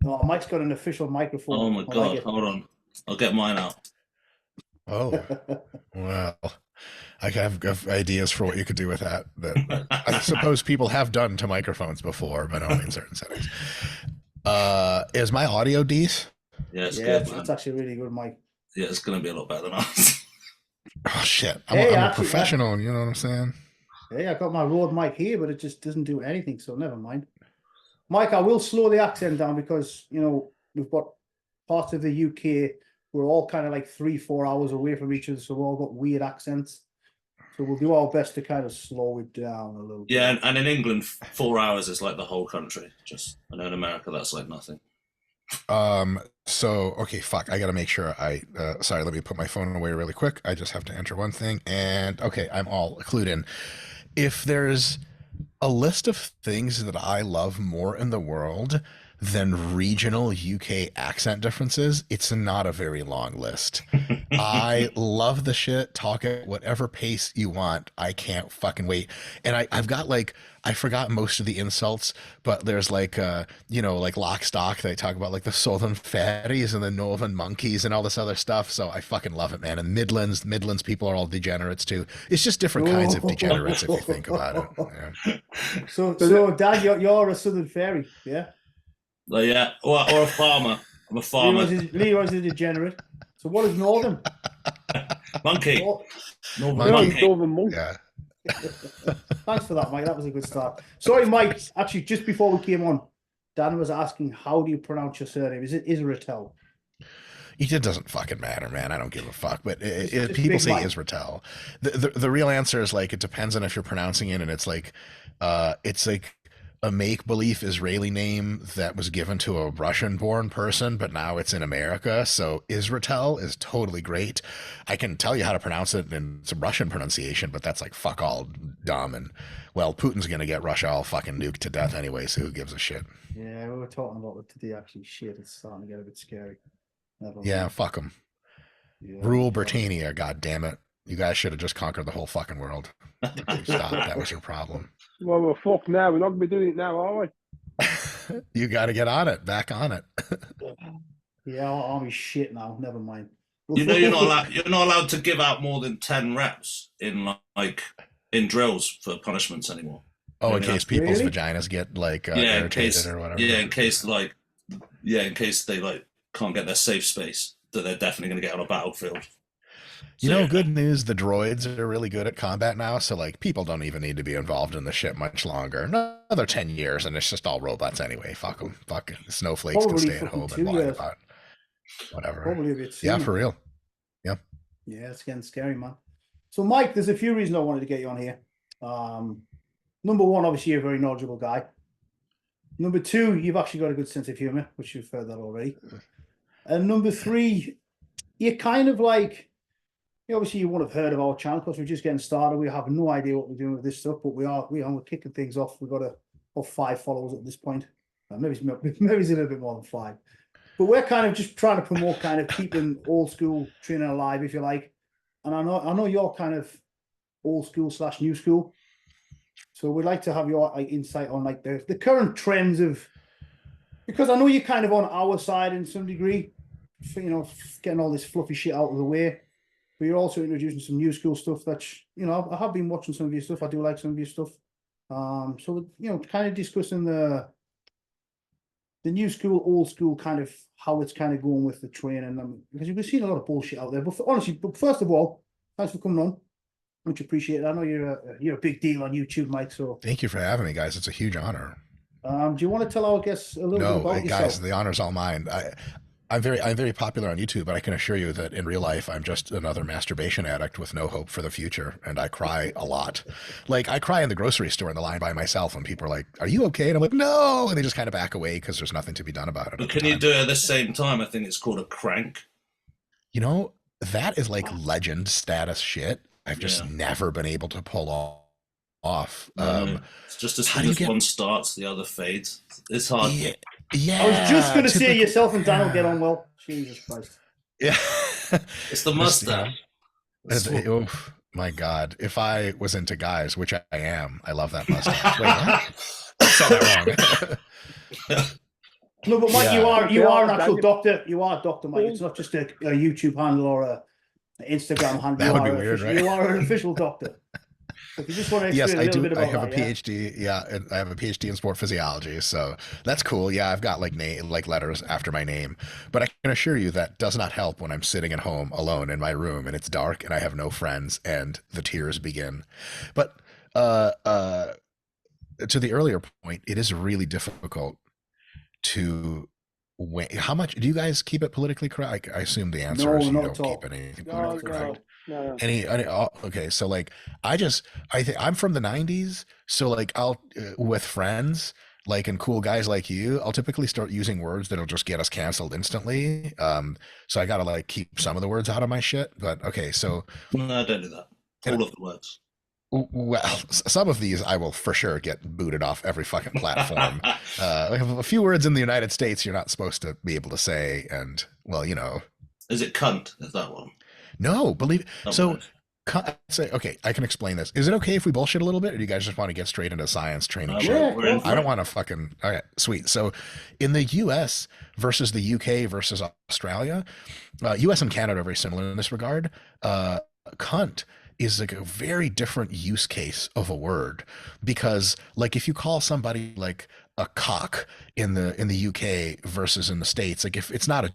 Oh, Mike's got an official microphone. Oh my I like God, it. hold on. I'll get mine out. Oh, well, I have ideas for what you could do with that I suppose people have done to microphones before, but only in certain settings. Is my audio decent? Yeah, it's Yeah, good, it's man. actually really good, Mike. Yeah, it's gonna be a lot better than ours. Oh shit, Hey, I'm a actually, professional. You know what I'm saying? hey, I got my Rode mic here, but it just doesn't do anything, so never mind. Mike, I will slow the accent down because, we've got parts of the UK, we're all kind of like 3-4 hours away from each other, so we've all got weird accents. So we'll do our best to kind of slow it down a little bit. Yeah, and in England, 4 hours is like the whole country. Just I know in America that's like nothing. So okay, fuck. I gotta make sure sorry, let me put my phone away really quick. I just have to enter one thing, and okay, I'm all clued in. If there's a list of things that I love more in the world than regional UK accent differences, it's not a very long list. I love the shit. Talk at whatever pace you want. I can't fucking wait. And I've got like, I forgot most of the insults, but there's like, like lock stock. They talk about like the Southern fairies and the Northern monkeys and all this other stuff. So I fucking love it, man. And Midlands people are all degenerates too. It's just different kinds of degenerates if you think about it. Yeah. So Dad, you're a Southern fairy, yeah? Like, yeah, or a farmer. I'm a farmer. Leroy's a degenerate. So what is Northern? Monkey. Northern Monkey. Northern monk. Yeah. Thanks for that, Mike. That was a good start. Sorry, Mike. Actually, just before we came on, Dan was asking, how do you pronounce your surname? Is it Israetel? It doesn't fucking matter, man. I don't give a fuck. But Just people big say Mike. Israetel. The real answer is like it depends on if you're pronouncing it, and it's like a make-believe Israeli name that was given to a Russian-born person, but now it's in America. So Israetel is totally great. I can tell you how to pronounce it in some Russian pronunciation, but that's like fuck all dumb. And well, Putin's gonna get Russia all fucking nuked to death anyway, so who gives a shit? Yeah, we were talking about it today. Actually, shit, it's starting to get a bit scary. Never Yeah, mind. fuck them. Yeah, Rule Britannia, god damn it. You guys should have just conquered the whole fucking world. Stop. That was your problem. Well, we're fucked now. We're not going to be doing it now, are we? You got to get on it. Back on it. Yeah, our army's shit now. Never mind. You know, you're not allowed to give out more than 10 reps in drills for punishments anymore. Oh, in case people's Really? vaginas get like irritated or whatever. In case they like can't get their safe space, that they're definitely going to get on a battlefield. You know, good news, the droids are really good at combat now, so like people don't even need to be involved in the shit much longer. Another 10 years and it's just all robots anyway. Fuck them. Fucking snowflakes can Probably stay at fucking home 2 and lie years. about whatever. Probably a bit Yeah, sooner. for real. Yeah. Yeah, it's getting scary, man. So, Mike, there's a few reasons I wanted to get you on here. Number one, obviously, you're a very knowledgeable guy. Number two, you've actually got a good sense of humor, which you've heard that already. And number three, you're kind of like, obviously you won't have heard of our channel because we're just getting started. We have no idea what we're doing with this stuff, but we're kicking things off. We've got about 5 followers at this point. Maybe it's a little bit more than 5. But we're kind of just trying to promote kind of keeping old school training alive, if you like. And I know you're kind of old school / new school. So we'd like to have your insight on like the current trends of, because I know you're kind of on our side in some degree, getting all this fluffy shit out of the way. But you're also introducing some new school stuff that, I have been watching some of your stuff. I do like some of your stuff. So, kind of discussing the new school, old school, kind of how it's kind of going with the training. Because you've seen a lot of bullshit out there. But honestly, first of all, thanks for coming on. Much appreciated. I know you're a big deal on YouTube, Mike. So Thank you for having me, guys. It's a huge honor. do you want to tell our guests a little bit about yourself? Guys, the honor's all mine. I'm very popular on YouTube, but I can assure you that in real life, I'm just another masturbation addict with no hope for the future, and I cry a lot. Like I cry in the grocery store in the line by myself, and people are like, "Are you okay?" And I'm like, "No," and they just kind of back away because there's nothing to be done about it. But can you do it at the same time? I think it's called a crank. That is like legend status shit. I've just never been able to pull off. No. It's just as soon as one starts, the other fades. It's hard. Yeah, I was just going to say yourself and Dan will get on well. Jesus Christ. Yeah. It's the mustache. Oh my God. If I was into guys, which I am, I love that mustache. Wait, what? I said that wrong. No, but Mike, Yeah. you are an actual Daniel. doctor. You are Dr. Mike. It's not just a YouTube handle or a Instagram handle. That You would are be an weird, official, right? You are an official doctor. So if you just want to Yes, explain a I little do. bit I about have a that, yeah? PhD. Yeah, and I have a PhD in sport physiology, so that's cool. Yeah, I've got like letters after my name, but I can assure you that does not help when I'm sitting at home alone in my room and it's dark and I have no friends and the tears begin. But uh, uh, to the earlier point, it is really difficult to. How much do you guys keep it politically correct? I assume the answer No, is you not don't at keep all. anything No, politically no, correct. no. Okay, so like I think I'm from the 90s, so like I'll with friends like and cool guys like you, I'll typically start using words that'll just get us canceled instantly. So I gotta like keep some of the words out of my shit. But okay, so No, don't do that. and, All of the words. well, some of these I will for sure get booted off every fucking platform. We have a few words in the United States you're not supposed to be able to say, and well, you know, Is it cunt? Is that one? no, believe Oh, so. right. Say, okay, I can explain this. Is it okay if we bullshit a little bit, or do you guys just want to get straight into science training? No, shit? Yeah, we're in go I for don't it. want to fucking. Okay, sweet. So, in the U.S. versus the U.K. versus Australia, U.S. and Canada are very similar in this regard. Cunt is like a very different use case of a word because, like, if you call somebody like a cock in the UK versus in the States, like if it's not a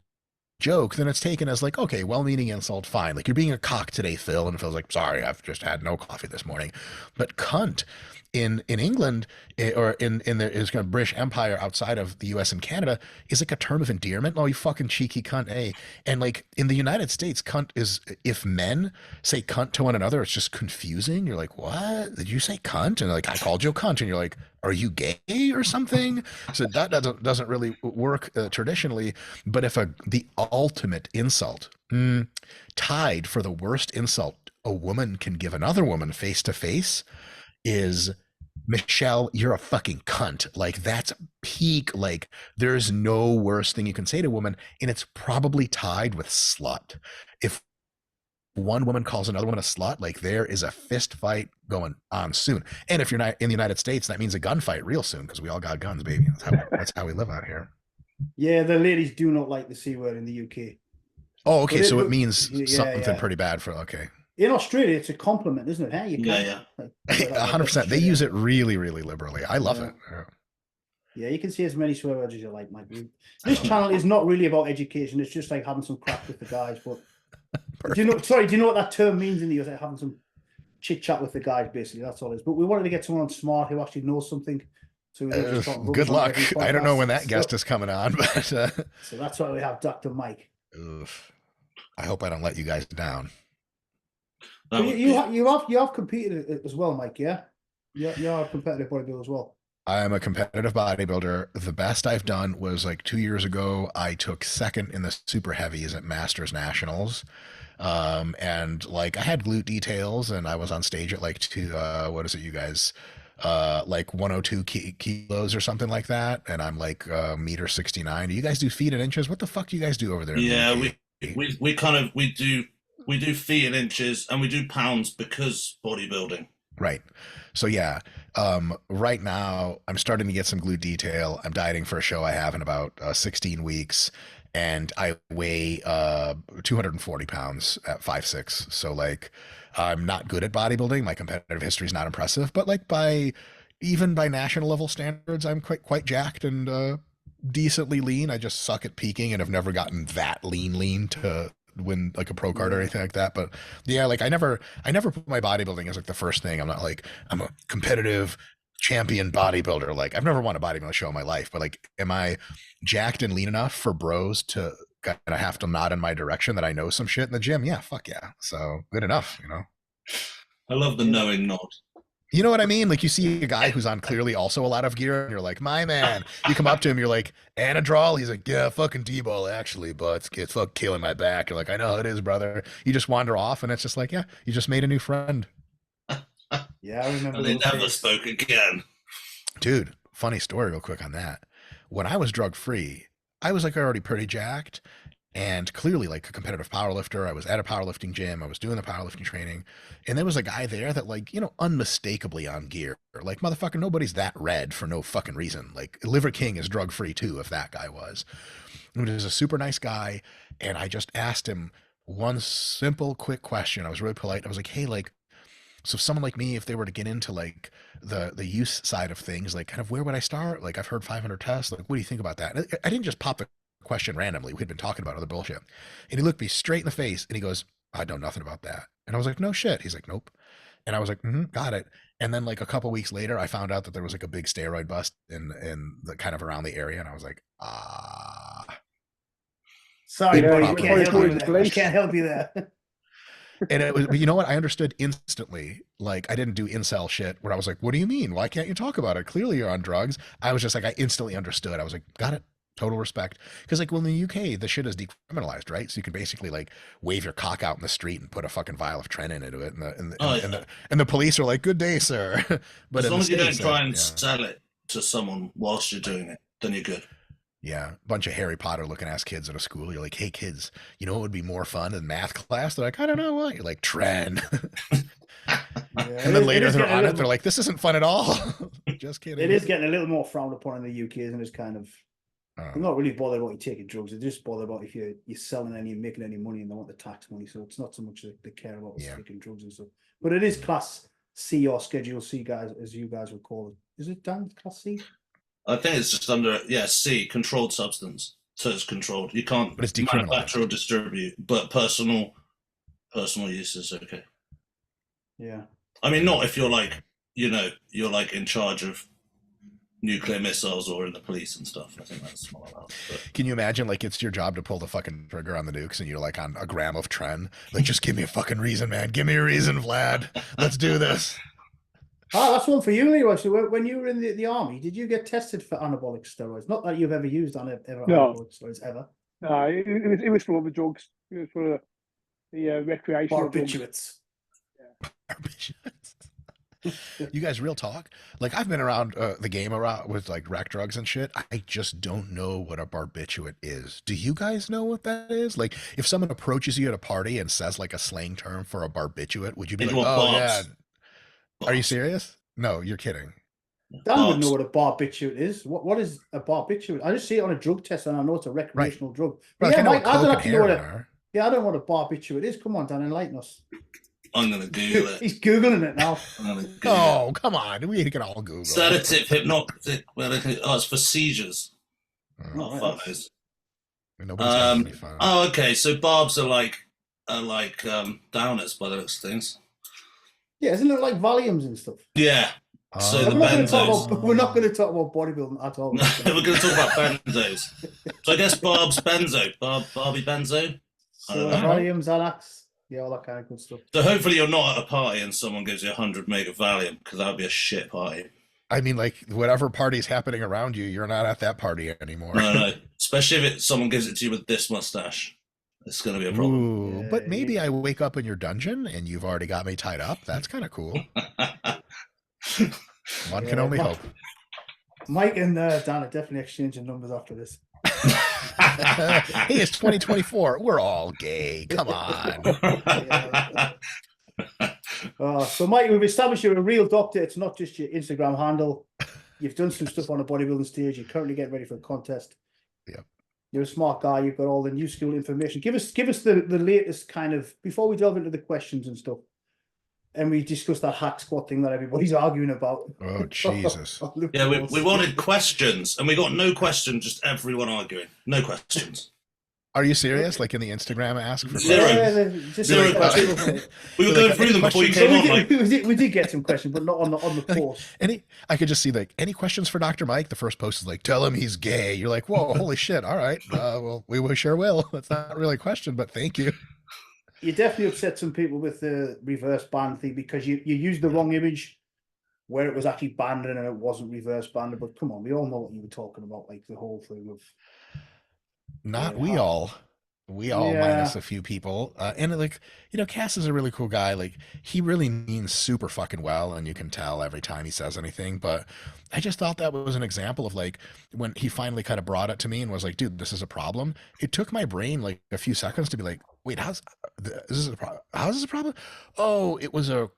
joke, then it's taken as like, okay, well-meaning insult, fine. Like you're being a cock today, Phil, and Phil's like, sorry, I've just had no coffee this morning. But cunt in England or in the is kind of British Empire outside of the U.S. and Canada is like a term of endearment. Oh, you fucking cheeky cunt, eh? And like in the United States, cunt is if men say cunt to one another, it's just confusing. You're like, what? Did you say cunt? And like, I called you a cunt, and you're like, are you gay or something? So that doesn't really work traditionally. But if the ultimate insult, tied for the worst insult a woman can give another woman face to face is Michelle, you're a fucking cunt. Like that's peak. Like there's no worse thing you can say to a woman, and it's probably tied with slut. If one woman calls another woman a slut, like there is a fist fight going on soon. And if you're not in the United States, that means a gunfight real soon because we all got guns, baby. That's how we live out here. Yeah, the ladies do not like the C word in the UK. Oh, okay. But So it means yeah, something yeah. pretty bad for okay. In Australia, it's a compliment, isn't it? Hey, you Yeah, can't. yeah. 100%. They use it really, really liberally. I love it. Yeah. Yeah, you can say as many swear words as you like, Mike. This channel is not really about education. It's just like having some crap with the guys. But do you know what that term means in the US? Like having some chit chat with the guys, basically. That's all it is. But we wanted to get someone smart who actually knows something. So we don't just talk rubbish Good on luck. every podcast. I don't know when that guest is coming on, but so that's why we have Dr. Mike. oof. I hope I don't let you guys down. So you have competed as well, Mike. Yeah, you're a competitive bodybuilder as well. I am a competitive bodybuilder. The best I've done was like 2 years ago. I took second in the super heavies at Masters Nationals. And like I had glute details and I was on stage at like what is it, you guys? Like 102 kilos or something like that. And I'm like meter 69. Do you guys do feet and inches? What the fuck do you guys do over there? Yeah, we do feet and inches and we do pounds because bodybuilding. Right. So yeah, right now I'm starting to get some glute detail. I'm dieting for a show I have in about 16 weeks, and I weigh 240 pounds at 5'6". So like, I'm not good at bodybuilding. My competitive history is not impressive, but like even by national level standards, I'm quite jacked and decently lean. I just suck at peaking and have never gotten that lean to win like a pro card or anything like that. But yeah, like I never put my bodybuilding as like the first thing. I'm not like I'm a competitive champion bodybuilder. Like I've never won a bodybuilding show in my life, but like am I jacked and lean enough for bros to kind of have to nod in my direction that I know some shit in the gym? Yeah, fuck yeah. So good enough, you know. I love the knowing nod. You know what I mean? Like you see a guy who's on clearly also a lot of gear and you're like, my man. You come up to him, you're like, Anadrol? He's like, yeah, fucking D-ball actually, but it's fucking killing my back. You're like, I know it is, brother. You just wander off and it's just like, yeah, you just made a new friend. Yeah, I remember. And they never spoke again. Dude, funny story real quick on that. When I was drug free, I was like already pretty jacked. and clearly like a competitive powerlifter. I was at a powerlifting gym. I was doing the powerlifting training, and there was a guy there that, like, you know, unmistakably on gear. Like, motherfucker, nobody's that red for no fucking reason. Like, Liver King is drug free too, if that guy was. He was a super nice guy, and I just asked him one simple, quick question. I was really polite. I was like, hey, like, so if someone like me, if they were to get into like the use side of things, like, kind of where would I start? Like, I've heard 500 tests. Like, what do you think about that? And I didn't just pop the question randomly. We'd been talking about other bullshit. And he looked me straight in the face and he goes, I know nothing about that. And I was like, no shit. He's like, nope. And I was like, got it. And then like a couple weeks later, I found out that there was like a big steroid bust in the kind of around the area. And I was like, Sorry, Yeah, buddy, you we can't help you probably there. We police. can't help you there. and it was, but you know what? I understood instantly. Like, I didn't do incel shit where I was like, what do you mean? Why can't you talk about it? Clearly you're on drugs. I was just like, I instantly understood. I was like, got it. Total respect. Because like, well, in the UK, the shit is decriminalized, right? So you can basically like wave your cock out in the street and put a fucking vial of Tren into it. And the police are like, good day, sir. But As long as you don't try and yeah. sell it to someone whilst you're doing it, then you're good. Yeah, a bunch of Harry Potter looking ass kids at a school. You're like, hey kids, you know what would be more fun than math class? They're like, I don't know what. You're like, Tren. And then later they're on it. They're like, this isn't fun at all. Just kidding. It is getting a little more frowned upon in the UK, isn't it? It's kind of, Oh. they're not really bothered about you taking drugs. They're just bothered about if you're selling any, you're making any money, and they want the tax money. So it's not so much that they care about Yeah. taking drugs and stuff. But it is class C or Schedule C, guys, as you guys would call it. Is it Dan class C? I think it's just under C, controlled substance. So it's controlled. You can't But it's decriminalized. manufacture or distribute, but personal use is okay. Yeah. I mean, not if you're like, you know, you're like in charge of nuclear missiles or in the police and stuff. I think that's more allowed. But Can you imagine, like, it's your job to pull the fucking trigger on the nukes and you're like on a gram of Tren? Like, just give me a fucking reason, man. Give me a reason, Vlad. Let's do this. Ah, that's one for you, Leroy. So when you were in the army, did you get tested for anabolic steroids? Not that you've ever used No. anabolic steroids ever. No, it was for other drugs. It was for the recreational drugs. Barbiturates. You guys, real talk. Like, I've been around the game around with like rec drugs and shit. I just don't know what a barbiturate is. Do you guys know what that is? Like, if someone approaches you at a party and says like a slang term for a barbiturate, would you be You like, want oh barbs. yeah? Are you serious? No, you're kidding. Dan would Barbs. know what a barbiturate is. What is a barbiturate? I just see it on a drug test and I know it's a recreational drug. But But like, I know Mike, what I don't coke and actually know what heroin a, are. yeah, I don't know what a barbiturate is. Come on, Dan, enlighten us. I'm going to Google it. He's Googling it now. I'm gonna Google Oh, come on. We can all Google. it. Sedative, hypnotic. It's for seizures. Oh, Oh, right, fuck that's- knows. nobody's having any fun. Oh, okay. So barbs are like downers by the looks of things. Yeah, isn't it like Valiums and stuff? Yeah. So Oh. the We're not, going to benzos. talk about, we're not going to talk about bodybuilding at all. We're going to talk about benzos. So I guess Barb's benzo. Barbie benzo. So Uh-huh. Valiums, Anax, yeah, all that kind of good stuff. So hopefully you're not at a party and someone gives you 100 meg of Valium, because that would be a shit party. I mean, like, whatever party's happening around you, you're not at that party anymore. No. Especially if someone gives it to you with this mustache. It's going to be a problem. Ooh, Yeah, but maybe I wake up in your dungeon and you've already got me tied up. That's kind of cool. One can Yeah, only Mike- hope. Mike and Dan are definitely exchanging numbers after this. Hey, it's 2024. We're all gay. Come on. So Mike, we've established you're a real doctor. It's not just your Instagram handle. You've done some stuff on a bodybuilding stage. You're currently getting ready for a contest. Yep. You're a smart guy. You've got all the new school information. Give us the latest kind of, before we delve into the questions and stuff, and we discuss that hack squat thing that everybody's arguing about. Oh, Jesus. Yeah, we wanted questions, and we got no questions, just everyone arguing. No questions. Are you serious? Like in the Instagram ask for Zero. questions? Zero questions. We were Like, going through them before you questions? came So on, Mike. we did get some questions, but not on the post. I could just see like, any questions for Dr. Mike? The first post is like, tell him he's gay. You're like, whoa, holy shit. All right. Well, we sure will. That's not really a question, but thank you. You definitely upset some people with the reverse band thing because you used the wrong image where it was actually banded and it wasn't reverse banded. But come on, we all know what you were talking about, like the whole thing of Not Yeah. we all. We all minus a few people. And like, Cass is a really cool guy. Like, he really means super fucking well, and you can tell every time he says anything. But I just thought that was an example of like when he finally kind of brought it to me and was like, dude, this is a problem. It took my brain like a few seconds to be like, wait, how's this a problem? How is this a problem? Oh, it was a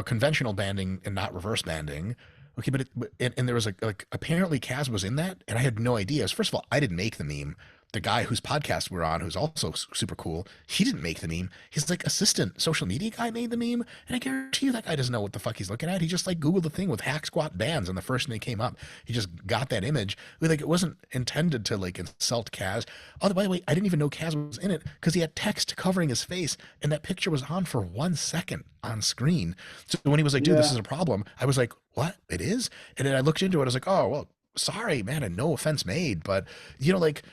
conventional banding and not reverse banding. Okay, and there was like apparently Kaz was in that, and I had no idea. So first of all, I didn't make the meme. The guy whose podcast we're on, who's also super cool, he didn't make the meme. His like assistant social media guy made the meme, and I guarantee you that guy doesn't know what the fuck he's looking at. He just like Googled the thing with hack squat bands, and the first thing that came up, he just got that image. Like, it wasn't intended to like insult Kaz. Oh, by the way, I didn't even know Kaz was in it because he had text covering his face, and that picture was on for 1 second on screen. So when he was like, dude, this is a problem, I was like, what? It is? And then I looked into it. I was like, oh, well, sorry, man, and no offense made, but like,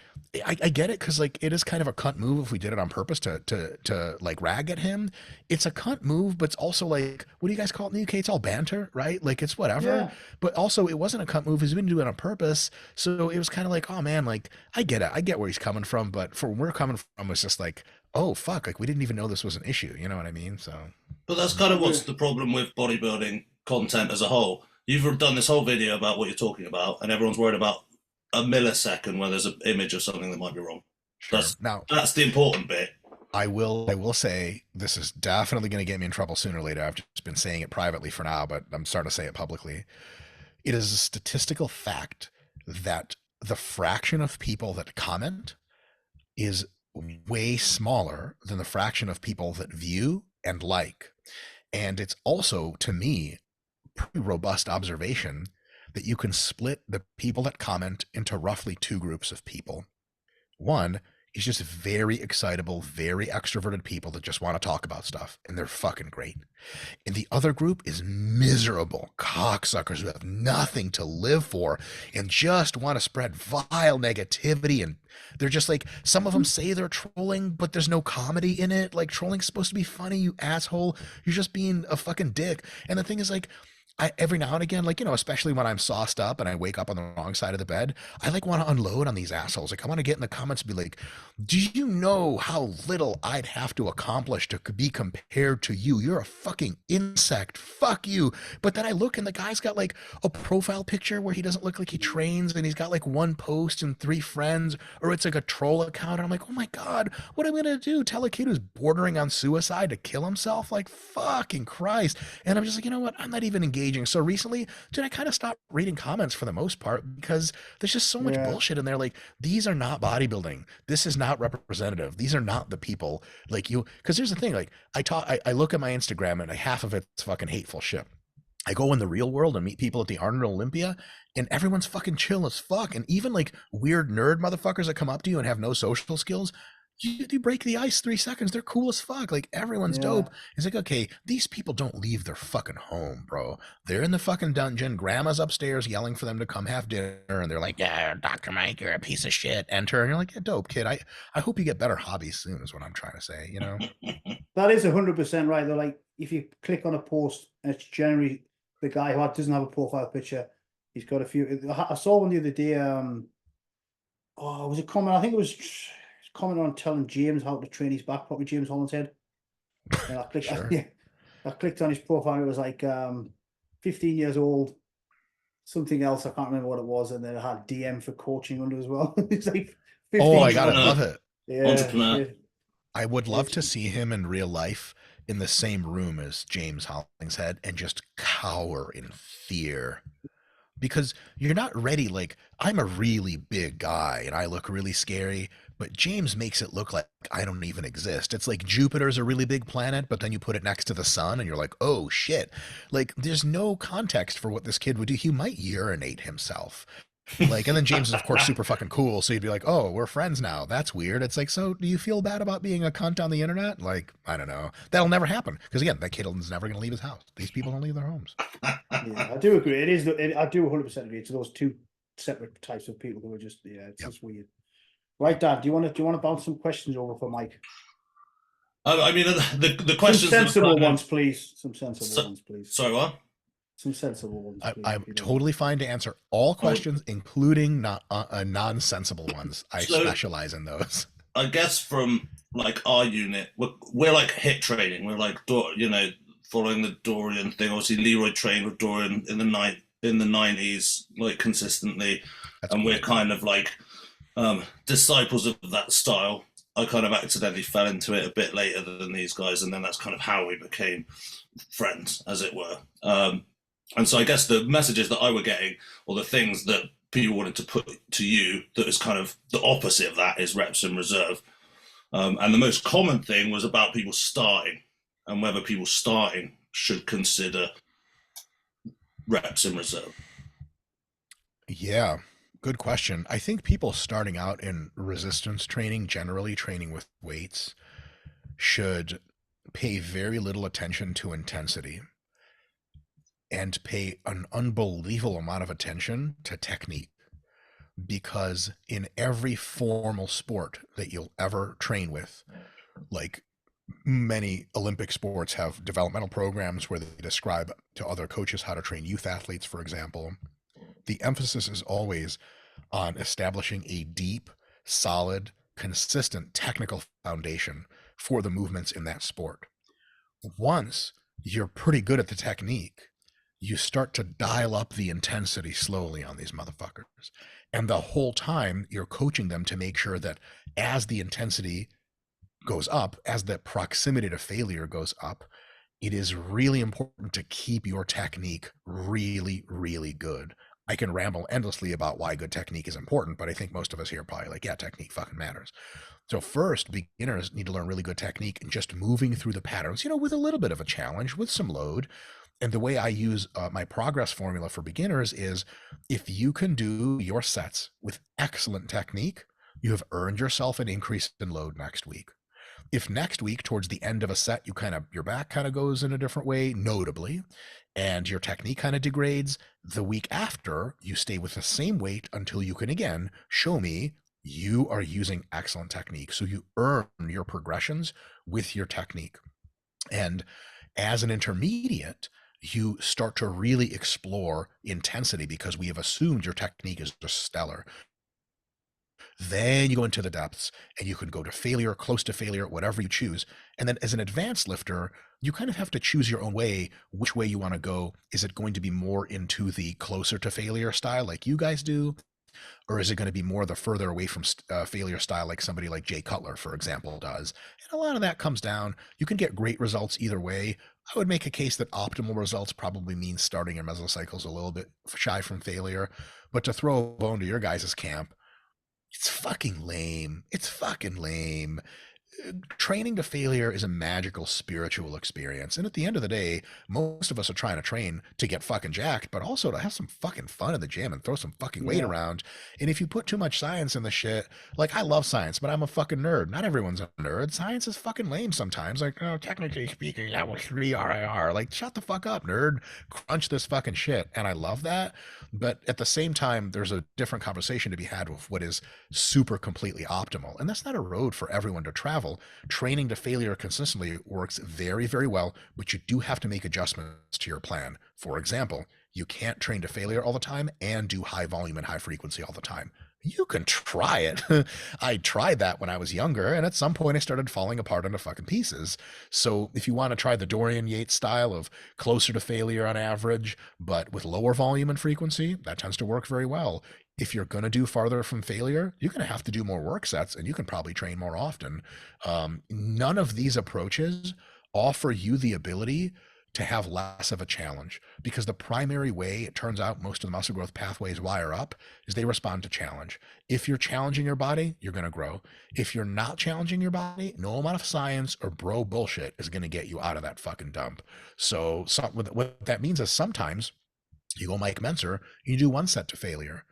I get it, because like it is kind of a cunt move if we did it on purpose to like rag at him. It's a cunt move, but it's also like, what do you guys call it in the UK? It's all banter, right? Like, it's whatever. Yeah. But also, it wasn't a cunt move. He's been doing it on purpose, so it was kind of like, oh man, like I get it. I get where he's coming from, but for where we're coming from, it's just like, oh fuck, like we didn't even know this was an issue. You know what I mean? So. But that's kind of what's the problem with bodybuilding content as a whole. You've done this whole video about what you're talking about, and everyone's worried about a millisecond where there's an image of something that might be wrong. Sure. That's the important bit. I will say this is definitely going to get me in trouble sooner or later. I've just been saying it privately for now, but I'm starting to say it publicly. It is a statistical fact that the fraction of people that comment is way smaller than the fraction of people that view and like. And it's also, to me, pretty robust observation that you can split the people that comment into roughly two groups of people. One is just very excitable, very extroverted people that just want to talk about stuff, and they're fucking great. And the other group is miserable cocksuckers who have nothing to live for and just want to spread vile negativity. And they're just like, some of them say they're trolling, but there's no comedy in it. Like, trolling's supposed to be funny, you asshole. You're just being a fucking dick. And the thing is, like, I every now and again, like, especially when I'm sauced up and I wake up on the wrong side of the bed, I like want to unload on these assholes. Like, I want to get in the comments and be like, do you know how little I'd have to accomplish to be compared to you? You're a fucking insect. Fuck you. But then I look and the guy's got like a profile picture where he doesn't look like he trains, and he's got like 1 post and 3 friends, or it's like a troll account. And I'm like, oh my God, what am I going to do? Tell a kid who's bordering on suicide to kill himself? Like, fucking Christ. And I'm just like, you know what? I'm not even engaged. So recently, dude, I kind of stopped reading comments for the most part because there's just so much bullshit in there. Like, these are not bodybuilding. This is not representative. These are not the people like you. Because here's the thing, like I look at my Instagram and half of it's fucking hateful shit. I go in the real world and meet people at the Arnold Olympia, and everyone's fucking chill as fuck. And even like weird nerd motherfuckers that come up to you and have no social skills, you break the ice 3 seconds. They're cool as fuck. Like, everyone's dope. It's like, okay, these people don't leave their fucking home, bro. They're in the fucking dungeon. Grandma's upstairs yelling for them to come have dinner, and they're like, yeah, Dr. Mike, you're a piece of shit. Enter. And you're like, yeah, dope, kid. I hope you get better hobbies soon is what I'm trying to say, That is 100% right, though. Like, if you click on a post, and it's generally the guy who doesn't have a profile picture, he's got a few. I saw one the other day. Was it comment? I think it was comment on telling James how to train his back properly. James Holland's head. And I clicked, I clicked on his profile. And it was like 15 years old, something else. I can't remember what it was. And then it had DM for coaching under as well. It's like 15. Oh, I gotta love it. Yeah. I would love to see him in real life in the same room as James Hollingshead and just cower in fear. Because you're not ready. Like, I'm a really big guy and I look really scary, but James makes it look like I don't even exist. It's like Jupiter's a really big planet, but then you put it next to the sun and you're like, oh shit. Like, there's no context for what this kid would do. He might urinate himself. Like, and then James is of course super fucking cool, so you'd be like, oh, we're friends now. That's weird. It's like, so do you feel bad about being a cunt on the internet? Like, I don't know. That'll never happen, because again, that kid is never going to leave his house. These people don't leave their homes. Yeah, I do agree. I do 100% agree. It's those two separate types of people who are just it's just weird. Right, Dad, do you want to bounce some questions over for Mike? I mean, the questions. Some sensible ones, please. Some sensible ones, please. Sorry, what? Some sensible ones. Please, I'm totally fine to answer all questions, including non-sensible ones. I specialize in those. I guess from like our unit, we're like hit training. We're like, you know, following the Dorian thing. Obviously, Leroy trained with Dorian in the 90s, like consistently, That's and cool. we're kind of like disciples of that style. I kind of accidentally fell into it a bit later than these guys, and then that's kind of how we became friends, as it were. And so I guess the messages that I were getting, or the things that people wanted to put to you, that is kind of the opposite of that, is reps in reserve. And the most common thing was about people starting, and whether people starting should consider reps in reserve. Yeah, good question. I think people starting out in resistance training, generally training with weights, should pay very little attention to intensity and pay an unbelievable amount of attention to technique. Because in every formal sport that you'll ever train with, like many Olympic sports have developmental programs where they describe to other coaches how to train youth athletes, for example, the emphasis is always on establishing a deep, solid, consistent technical foundation for the movements in that sport. Once you're pretty good at the technique, you start to dial up the intensity slowly on these motherfuckers. And the whole time you're coaching them to make sure that as the intensity goes up, as the proximity to failure goes up, it is really important to keep your technique really, really good. I can ramble endlessly about why good technique is important, but I think most of us here are probably like, yeah, technique fucking matters. So first, beginners need to learn really good technique and just moving through the patterns, you know, with a little bit of a challenge, with some load. And the way I use my progress formula for beginners is, if you can do your sets with excellent technique, you have earned yourself an increase in load next week. If next week, towards the end of a set, your back kind of goes in a different way, notably, and your technique kind of degrades, the week after, you stay with the same weight until you can again show me you are using excellent technique. So you earn your progressions with your technique. And as an intermediate, you start to really explore intensity because we have assumed your technique is just stellar. Then you go into the depths and you can go to failure, close to failure, whatever you choose. And then as an advanced lifter, you kind of have to choose your own way, which way you want to go. Is it going to be more into the closer to failure style like you guys do? Or is it going to be more the further away from failure style like somebody like Jay Cutler, for example, does? And a lot of that comes down, you can get great results either way. I would make a case that optimal results probably means starting your mesocycles a little bit shy from failure. But to throw a bone to your guys' camp, it's fucking lame. It's fucking lame. Training to failure is a magical spiritual experience. And at the end of the day, most of us are trying to train to get fucking jacked, but also to have some fucking fun in the gym and throw some fucking weight around. And if you put too much science in the shit, like I love science, but I'm a fucking nerd. Not everyone's a nerd. Science is fucking lame sometimes. Like, oh, technically speaking, that was 3 RIR. Like, shut the fuck up, nerd. Crunch this fucking shit. And I love that. But at the same time, there's a different conversation to be had with what is super completely optimal. And that's not a road for everyone to travel. Training to failure consistently works very, very well, but you do have to make adjustments to your plan. For example, you can't train to failure all the time and do high volume and high frequency all the time. You can try it. I tried that when I was younger, and at some point I started falling apart into fucking pieces. So if you want to try the Dorian Yates style of closer to failure on average, but with lower volume and frequency, that tends to work very well. If you're going to do farther from failure, you're going to have to do more work sets, and you can probably train more often. None of these approaches offer you the ability to have less of a challenge, because the primary way it turns out most of the muscle growth pathways wire up is they respond to challenge. If you're challenging your body, you're going to grow. If you're not challenging your body, no amount of science or bro bullshit is going to get you out of that fucking dump. So what that means is sometimes you go Mike Menser, you do 1 set to failure.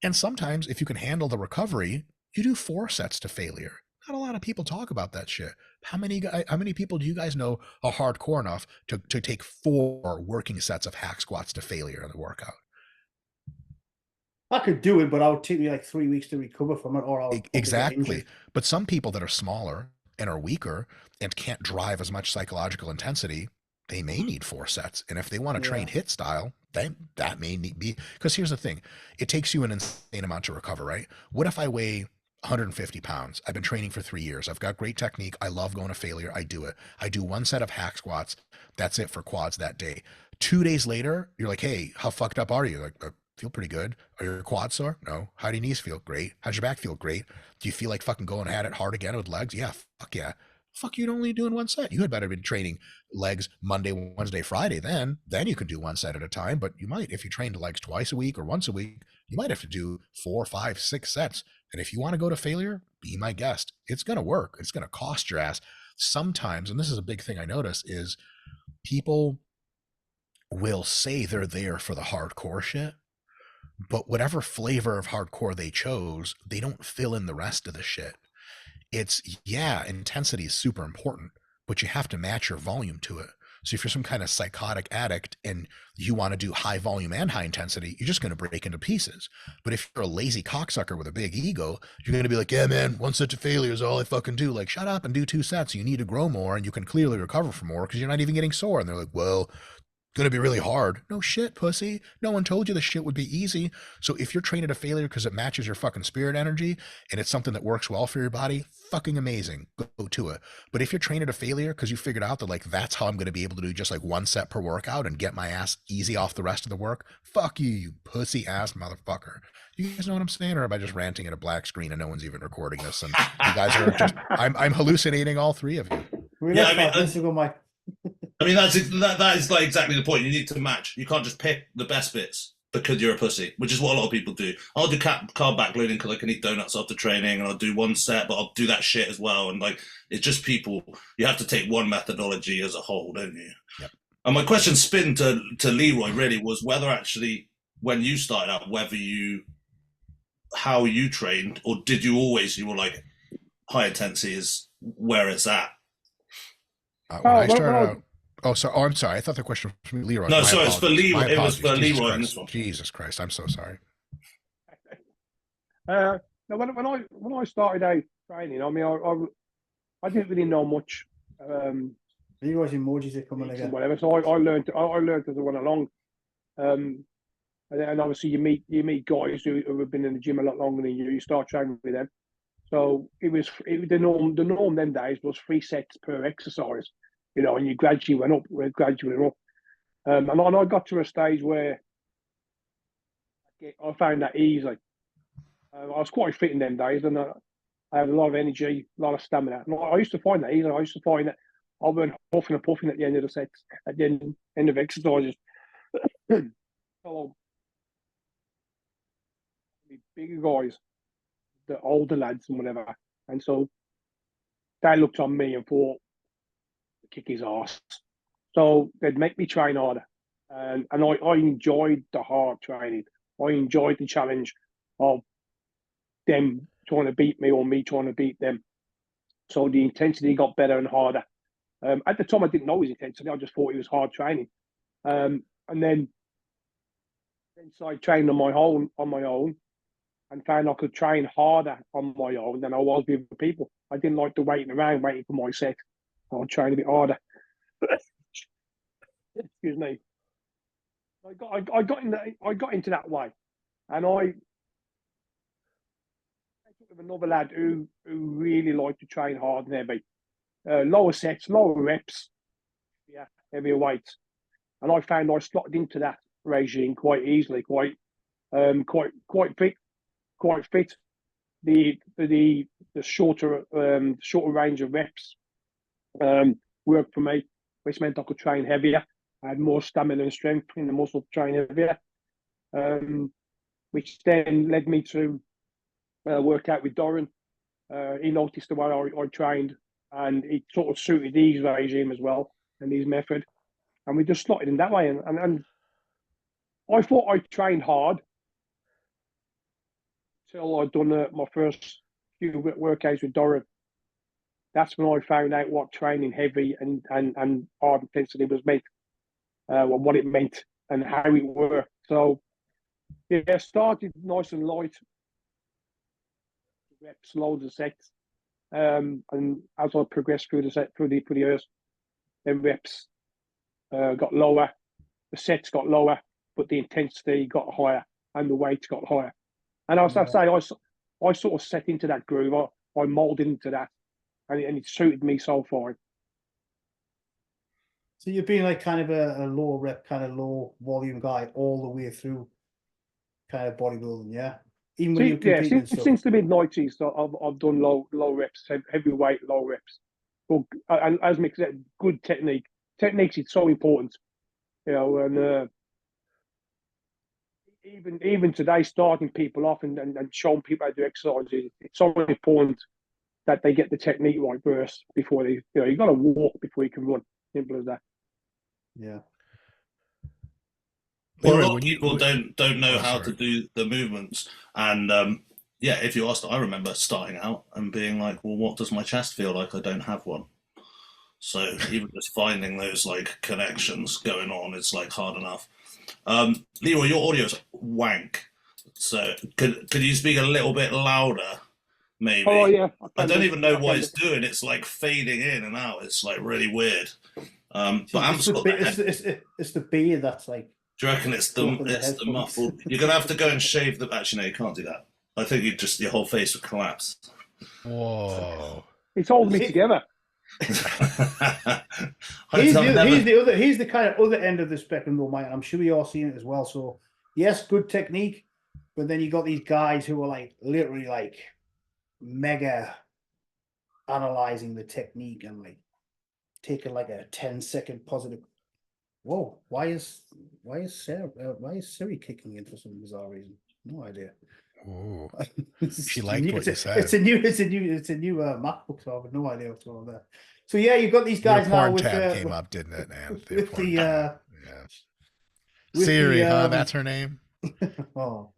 And sometimes if you can handle the recovery, you do 4 sets to failure. Not a lot of people talk about that shit. How many people do you guys know are hardcore enough to take 4 working sets of hack squats to failure in the workout? I could do it, but it would take me like 3 weeks to recover from it, or I would exactly. But some people that are smaller and are weaker and can't drive as much psychological intensity, they may need 4 sets. And if they want to train hit style, that may need be, because here's the thing, it takes you an insane amount to recover, right? What if I weigh 150 pounds. I've been training for 3 years. I've got great technique. I love going to failure. I do it. I do 1 set of hack squats. That's it for quads that day. 2 days later, you're like, hey, how fucked up are you? Like, I feel pretty good. Are your quads sore? No. How do your knees feel? Great. How's your back feel? Great. Do you feel like fucking going at it hard again with legs? Yeah. Fuck yeah. Fuck, you'd only doing 1 set. You had better been training legs Monday, Wednesday, Friday. Then you could do 1 set at a time. But you might, if you trained legs twice a week or once a week, you might have to do 4, 5, 6 sets. And if you want to go to failure, be my guest. It's going to work. It's going to cost your ass. Sometimes, and this is a big thing I notice, is people will say they're there for the hardcore shit, but whatever flavor of hardcore they chose, they don't fill in the rest of the shit. It's, yeah, intensity is super important, but you have to match your volume to it. So if you're some kind of psychotic addict and you want to do high volume and high intensity, you're just going to break into pieces. But if you're a lazy cocksucker with a big ego, you're going to be like, yeah, man, 1 set to failure is all I fucking do. Like, shut up and do 2 sets. You need to grow more and you can clearly recover from more because you're not even getting sore. And they're like, well, going to be really hard. No shit, pussy. No one told you this shit would be easy. So if you're training to failure because it matches your fucking spirit energy and it's something that works well for your body, fucking amazing. Go to it. But if you're training to failure because you figured out that like that's how I'm going to be able to do just like 1 set per workout and get my ass easy off the rest of the work, fuck you, you pussy ass motherfucker. You guys know what I'm saying? Or am I just ranting at a black screen and no one's even recording this? And you guys are just, I'm hallucinating all 3 of you. Yeah, Mike. I mean, that is like exactly the point. You need to match. You can't just pick the best bits because you're a pussy, which is what a lot of people do. I'll do carb backloading because I can eat donuts after training, and I'll do 1 set, but I'll do that shit as well. And like, it's just people. You have to take one methodology as a whole, don't you? Yep. And my question spin to Leroy really was whether actually when you started out, how you trained, or did you always, you were like, high intensity is where it's at? When I started out. Oh, sorry. Oh, I'm sorry. I thought the question was from Leroy. No, sorry, it's for Leroy. It was for Leroy in this one. Jesus Christ, I'm so sorry. No, when I started out training, I mean, I didn't really know much. Leroy's emojis are coming again. Whatever. So I learned as I went along. And obviously you meet guys who have been in the gym a lot longer than you. You start training with them. So the norm. The norm them days was 3 sets per exercise. You know, and you gradually went up. And I got to a stage where I found that easy. I was quite fit in them days, and I had a lot of energy, a lot of stamina. And I used to find that easy. I used to find that I went huffing and puffing at the end of the sets, at the end of exercises. So, the bigger guys, the older lads and whatever, and so they looked on me and thought, kick his ass. So they'd make me train harder. And I enjoyed the hard training. I enjoyed the challenge of them trying to beat me or me trying to beat them. So the intensity got better and harder. At the time, I didn't know his intensity. I just thought it was hard training. And then so I trained on my own and found I could train harder on my own than I was with people. I didn't like the waiting around, waiting for my set. I'll try a bit harder. Excuse me. I got into that way, and I took with another lad who really liked to train hard and heavy, lower sets, lower reps, yeah, heavier weights, and I found I slotted into that regime quite easily, quite fit. The shorter range of reps worked for me, which meant I could train heavier. I had more stamina and strength in the muscle to train heavier, which then led me to work out with Doran. He noticed the way I trained, and it sort of suited his regime as well and his method, and we just slotted in that way. And I thought I trained hard until I'd done my first few workouts with Doran. That's when I found out what training heavy and hard intensity was meant, what it meant and how it worked. So, yeah, started nice and light, reps, loads of sets, and as I progressed through the years, the reps got lower, the sets got lower, but the intensity got higher and the weights got higher. And as I say, I sort of set into that groove. I molded into that, and it suited me so far. So you've been like kind of a low rep, kind of low volume guy all the way through kind of bodybuilding, yeah? Even when you're competing and stuff. Since the mid-90s, I've done low reps, heavyweight low reps. But as Mick said, good technique. Techniques is so important, you know, and even today, starting people off and showing people how to do exercises, it's so important that they get the technique right first before they, you know, you got to walk before you can run. Simple as that. Yeah. Well, Leroy, a lot of people don't know how to do the movements, and yeah, if you asked, I remember starting out and being like, "Well, what does my chest feel like? I don't have one." So even just finding those like connections going on is like hard enough. Leroy, your audio's wank. So could you speak a little bit louder, maybe? Oh yeah. I don't even know what it's doing. It's like fading in and out. It's like really weird. But it's the beer that's like. Do you reckon it's the muffled? You're gonna have to go and shave the. Actually, no, you can't do that. I think your whole face would collapse. Whoa! It's holding me together. He's the kind of other end of the spectrum, though, Mike. I'm sure we all seen it as well. So yes, good technique, but then you got these guys who are like literally like mega analyzing the technique and like taking like a 10-second positive. Whoa! Why is Siri kicking in for some bizarre reason? No idea. Oh, she liked what you said. It's a new MacBook, so I have no idea what's going on there. So yeah, you've got these guys Your porn now with tab came up, didn't it? Anth? With the yeah. Siri, that's her name. Oh,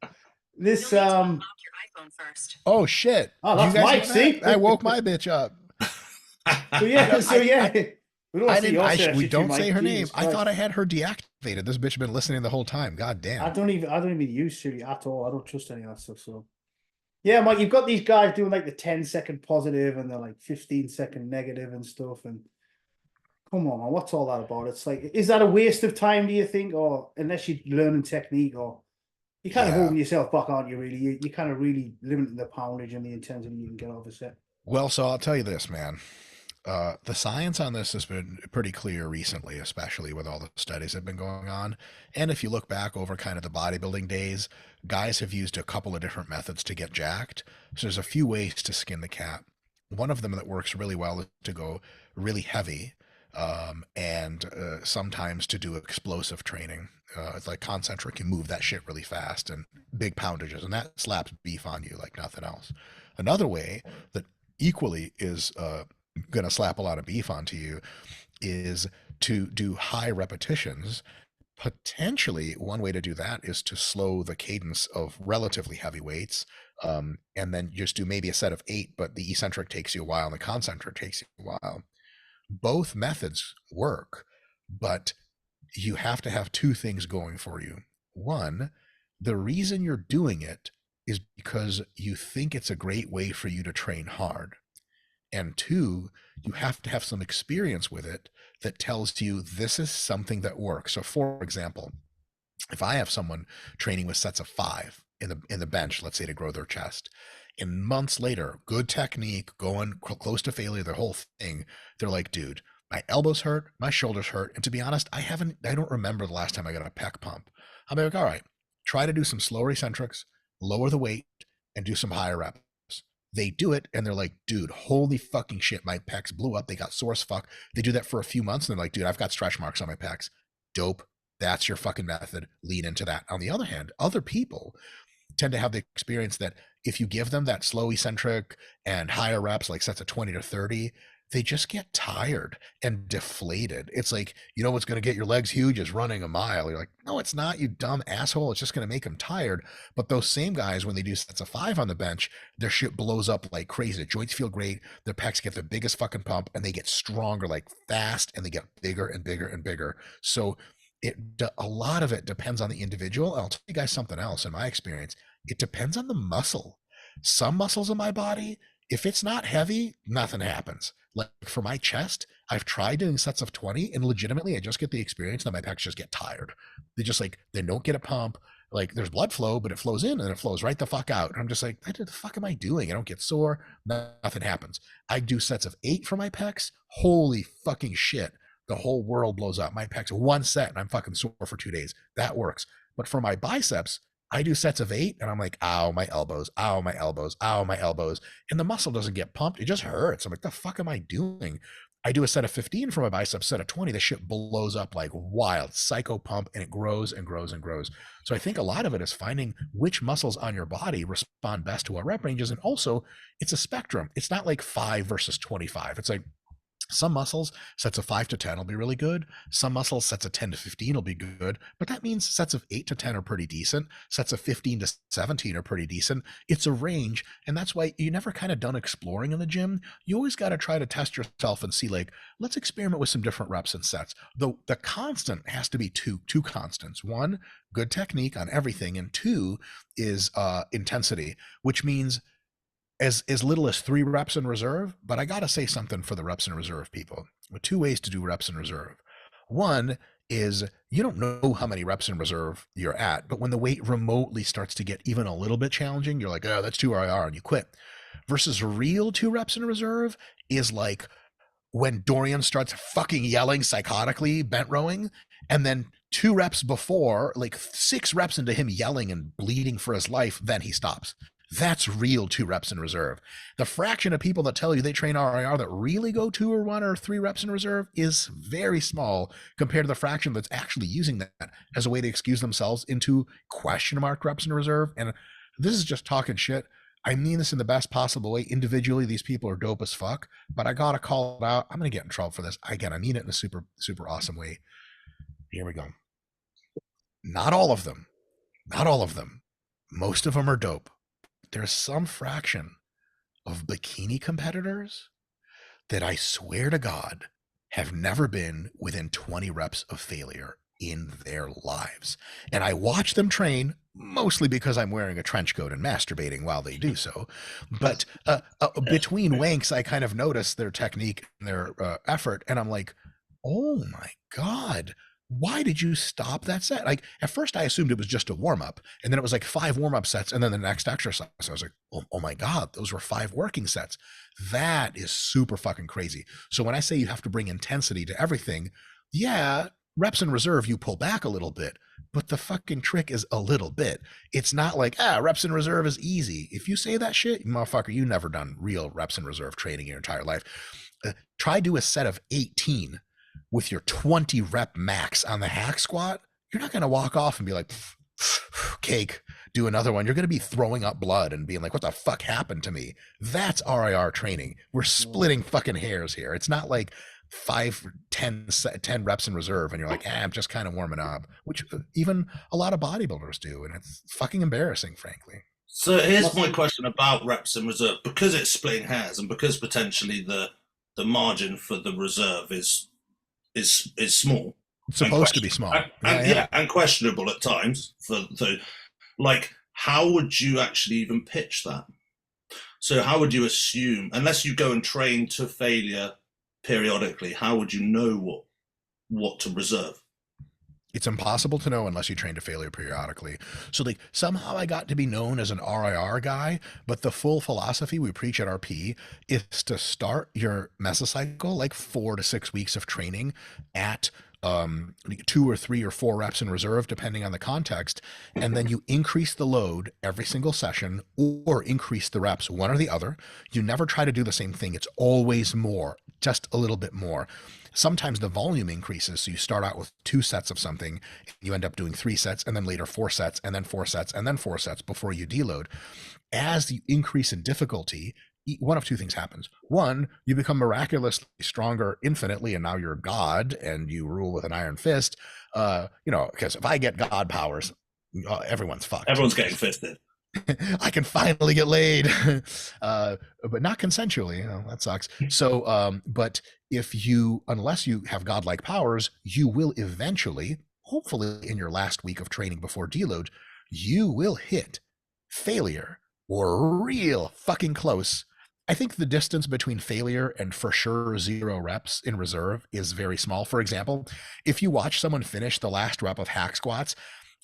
this Your iPhone first. Oh shit! Oh, that's Mike. See, I woke my bitch up. We don't say her name. I thought I had her deactivated. This bitch been listening the whole time. God damn. I don't even use Siri at all. I don't trust any of that stuff. So yeah, Mike, you've got these guys doing like the 10-second positive and they're like 15-second negative and stuff. And come on, man, what's all that about? It's like, is that a waste of time, do you think? Or unless you're learning technique, or you're kind of holding yourself back, aren't you, really? You're kind of really limiting the poundage and the intensity you can get off a set. Well, so I'll tell you this, man. The science on this has been pretty clear recently, especially with all the studies that have been going on. And if you look back over kind of the bodybuilding days, guys have used a couple of different methods to get jacked. So there's a few ways to skin the cat. One of them that works really well is to go really heavy, and sometimes to do explosive training. It's like concentric, you move that shit really fast and big poundages, and that slaps beef on you like nothing else. Another way that equally is going to slap a lot of beef onto you is to do high repetitions. Potentially one way to do that is to slow the cadence of relatively heavy weights, and then just do maybe a set of 8, but the eccentric takes you a while and the concentric takes you a while. Both methods work, but you have to have two things going for you. One, the reason you're doing it is because you think it's a great way for you to train hard. And two, you have to have some experience with it that tells you this is something that works. So for example, if I have someone training with sets of 5 in the bench, let's say to grow their chest, and months later, good technique, going close to failure, the whole thing, they're like, dude, my elbows hurt, my shoulders hurt. And to be honest, I don't remember the last time I got a pec pump. I'm like, all right, try to do some slower eccentrics, lower the weight, and do some higher reps. They do it and they're like, dude, holy fucking shit, my pecs blew up. They got sore as fuck. They do that for a few months and they're like, dude, I've got stretch marks on my pecs. Dope. That's your fucking method. Lean into that. On the other hand, other people tend to have the experience that if you give them that slow eccentric and higher reps, like sets of 20 to 30, they just get tired and deflated. It's like, you know what's going to get your legs huge is running a mile. You're like, no, it's not, you dumb asshole. It's just going to make them tired. But those same guys, when they do sets of 5 on the bench, their shit blows up like crazy. Their joints feel great. Their pecs get the biggest fucking pump and they get stronger like fast, and they get bigger and bigger and bigger. So a lot of it depends on the individual. I'll tell you guys something else. In my experience, it depends on the muscle. Some muscles in my body, if it's not heavy, nothing happens. Like for my chest, I've tried doing sets of 20 and legitimately I just get the experience that my pecs just get tired. They just like, they don't get a pump. like there's blood flow, but it flows in and it flows right the fuck out. And I'm just like, what the fuck am I doing? I don't get sore. Nothing happens. I do sets of 8 for my pecs. Holy fucking shit. The whole world blows up. My pecs, 1 set and I'm fucking sore for 2 days. That works. But for my biceps, I do sets of 8 and I'm like, ow, my elbows, ow, my elbows, ow, my elbows. And the muscle doesn't get pumped. It just hurts. I'm like, the fuck am I doing? I do a set of 15 for my biceps, set of 20. The shit blows up like wild, psycho pump, and it grows and grows and grows. So I think a lot of it is finding which muscles on your body respond best to what rep ranges. And also, it's a spectrum. It's not like 5 versus 25. It's like, some muscles, sets of 5 to 10 will be really good. Some muscles, sets of 10 to 15 will be good. But that means sets of 8 to 10 are pretty decent. Sets of 15 to 17 are pretty decent. It's a range. And that's why you're never kind of done exploring in the gym. You always got to try to test yourself and see, like, let's experiment with some different reps and sets. The constant has to be two constants. 1, good technique on everything. And 2 is intensity, which means as little as 3 reps in reserve. But I got to say something for the reps in reserve people. 2 ways to do reps in reserve. One is you don't know how many reps in reserve you're at, but when the weight remotely starts to get even a little bit challenging, you're like, oh, that's 2 RIR, and you quit. Versus real 2 reps in reserve is like when Dorian starts fucking yelling psychotically, bent rowing, and then 2 reps before, like 6 reps into him yelling and bleeding for his life, then he stops. That's real 2 reps in reserve. The fraction of people that tell you they train RIR that really go 2 or 1 or 3 reps in reserve is very small compared to the fraction that's actually using that as a way to excuse themselves into question mark reps in reserve. And this is just talking shit. I mean this in the best possible way. Individually, these people are dope as fuck, but I gotta call it out. I'm gonna get in trouble for this. Again, I mean it in a super, super awesome way. Here we go. Not all of them. Not all of them. Most of them are dope. There's some fraction of bikini competitors that I swear to God have never been within 20 reps of failure in their lives. And I watch them train mostly because I'm wearing a trench coat and masturbating while they do so. But between wanks, I kind of notice their technique and their effort. And I'm like, oh my God, why did you stop that set? Like at first I assumed it was just a warm up, and then it was like 5 warm up sets and then the next exercise. I was like, oh my God, those were 5 working sets. That is super fucking crazy. So when I say you have to bring intensity to everything, yeah, reps in reserve, you pull back a little bit, but the fucking trick is a little bit. It's not like, reps in reserve is easy. If you say that shit, motherfucker, you never done real reps in reserve training your entire life. Try do a set of 18 with your 20 rep max on the hack squat. You're not going to walk off and be like, cake, do another one. You're going to be throwing up blood and being like, what the fuck happened to me? That's RIR training. We're splitting fucking hairs here. It's not like 10 reps in reserve and you're like, I'm just kind of warming up, which even a lot of bodybuilders do. And it's fucking embarrassing, frankly. So here's my question about reps in reserve. Because it's splitting hairs and because potentially the margin for the reserve is small. It's supposed to be small. And questionable at times. Like, how would you actually even pitch that? So how would you assume, unless you go and train to failure periodically, how would you know what to reserve? It's impossible to know unless you train to failure periodically. So like somehow I got to be known as an RIR guy, but the full philosophy we preach at RP is to start your mesocycle like 4 to 6 weeks of training at 2 or 3 or 4 reps in reserve, depending on the context. And then you increase the load every single session or increase the reps, one or the other. You never try to do the same thing. It's always more, just a little bit more. Sometimes the volume increases. So you start out with 2 sets of something, you end up doing 3 sets and then later 4 sets and then 4 sets and then 4 sets before you deload. As you increase in difficulty, one of 2 things happens. One, you become miraculously stronger infinitely, and now you're God and you rule with an iron fist. Because if I get God powers, everyone's fucked. Everyone's getting fisted. I can finally get laid, but not consensually. That sucks. So, but unless you have godlike powers, you will eventually, hopefully in your last week of training before deload, you will hit failure or real fucking close. I think the distance between failure and for sure 0 reps in reserve is very small. For example, if you watch someone finish the last rep of hack squats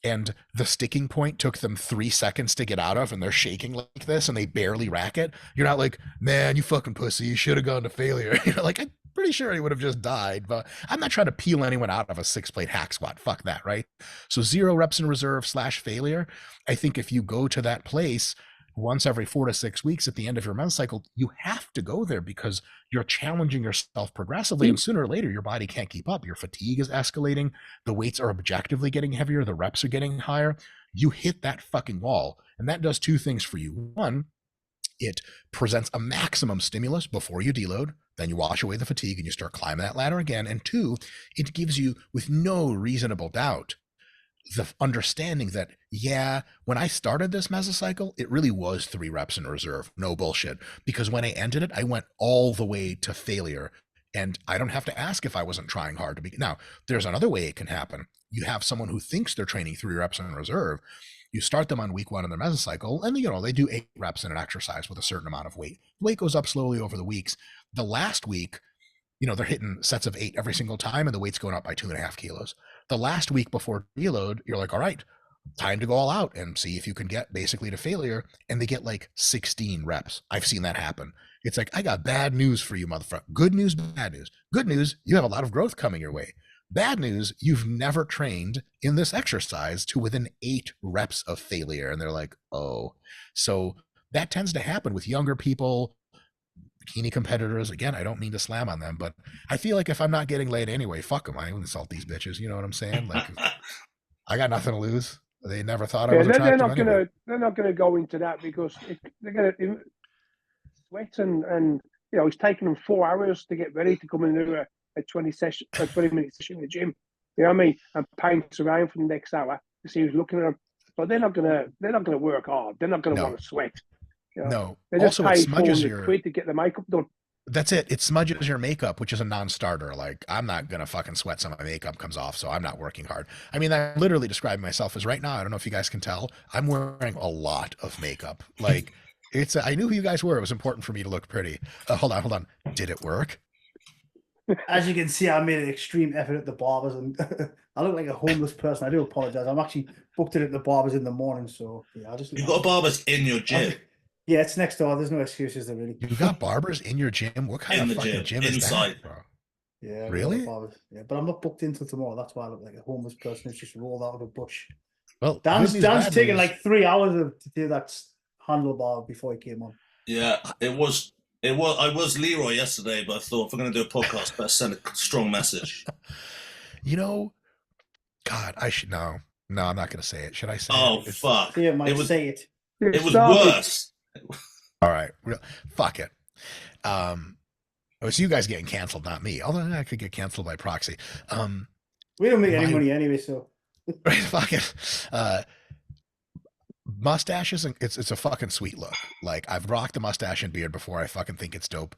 and the sticking point took them 3 seconds to get out of, and they're shaking like this and they barely rack it, you're not like, man, you fucking pussy, you should have gone to failure. You're like, I'm pretty sure he would have just died, but I'm not trying to peel anyone out of a 6-plate hack squat. Fuck that, right? So 0 reps in reserve / failure. I think if you go to that place once every 4 to 6 weeks at the end of your mesocycle, you have to go there because you're challenging yourself progressively, and sooner or later your body can't keep up. Your fatigue is escalating, the weights are objectively getting heavier, the reps are getting higher. You hit that fucking wall, and that does 2 things for you. One, it presents a maximum stimulus before you deload, then you wash away the fatigue and you start climbing that ladder again. And 2, it gives you, with no reasonable doubt, the understanding that, yeah, when I started this mesocycle, it really was 3 reps in reserve. No bullshit. Because when I ended it, I went all the way to failure. And I don't have to ask if I wasn't trying hard to be. Now, there's another way it can happen. You have someone who thinks they're training 3 reps in reserve. You start them on week 1 in their mesocycle, and they do 8 reps in an exercise with a certain amount of weight. Weight goes up slowly over the weeks. The last week, they're hitting sets of 8 every single time, and the weight's going up by 2.5 kilos. The last week before deload, you're like, all right, time to go all out and see if you can get basically to failure. And they get like 16 reps. I've seen that happen. It's like, I got bad news for you, motherfucker. Good news, bad news. Good news, you have a lot of growth coming your way. Bad news, you've never trained in this exercise to within 8 reps of failure. And they're like, oh. So that tends to happen with younger people, bikini competitors. Again, I don't mean to slam on them, but I feel like if I'm not getting laid anyway, fuck them. I insult these bitches. You know what I'm saying? Like, I got nothing to lose. They never thought I was attractive. They're not gonna go into that because they're gonna sweat and it's taking them 4 hours to get ready to come and do a 20 minute session in the gym. You know what I mean? And paint around for the next hour to see who's looking at them. But they're not gonna work hard. They're not gonna want to sweat. No. They just Also, pay it smudges £400 to get the makeup done. That's it. It smudges your makeup, which is a non-starter. Like, I'm not going to fucking sweat so my makeup comes off, so I'm not working hard. I mean, I'm literally describing myself as right now, I don't know if you guys can tell, I'm wearing a lot of makeup. Like, I knew who you guys were. It was important for me to look pretty. Hold on. Did it work? As you can see, I made an extreme effort at the barbers, and I look like a homeless person. I do apologize. I'm actually booked it at the barbers in the morning, so yeah, You've got barbers in your gym. Yeah, it's next door. There's no excuses there, really. You got barbers in your gym? What kind of fucking gym is that, bro? Yeah, really? Yeah, but I'm not booked until tomorrow. That's why I look like a homeless person who's just rolled out of a bush. Well, Dan's taken like 3 hours to do that handlebar before he came on. Yeah, it was. I was Leroy yesterday, but I thought if we're going to do a podcast, better send a strong message. God, I should know. No, I'm not going to say it. Should I say it? Oh, fuck. Yeah, Mike, say it. It was worse. All right. Fuck it. It's you guys getting canceled, not me. Although I could get canceled by proxy. We don't make any money anyway, so. Fuck it. Mustaches, it's a fucking sweet look. Like, I've rocked a mustache and beard before. I fucking think it's dope.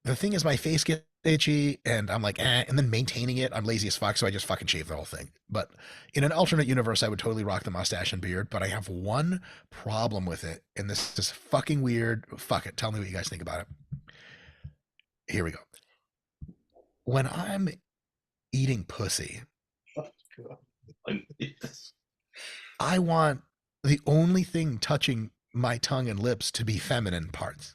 The thing is, my face gets itchy, and I'm like, and then maintaining it, I'm lazy as fuck, so I just fucking shave the whole thing. But in an alternate universe, I would totally rock the mustache and beard, but I have one problem with it, and this is fucking weird. Fuck it. Tell me what you guys think about it. Here we go. When I'm eating pussy, I want the only thing touching my tongue and lips to be feminine parts.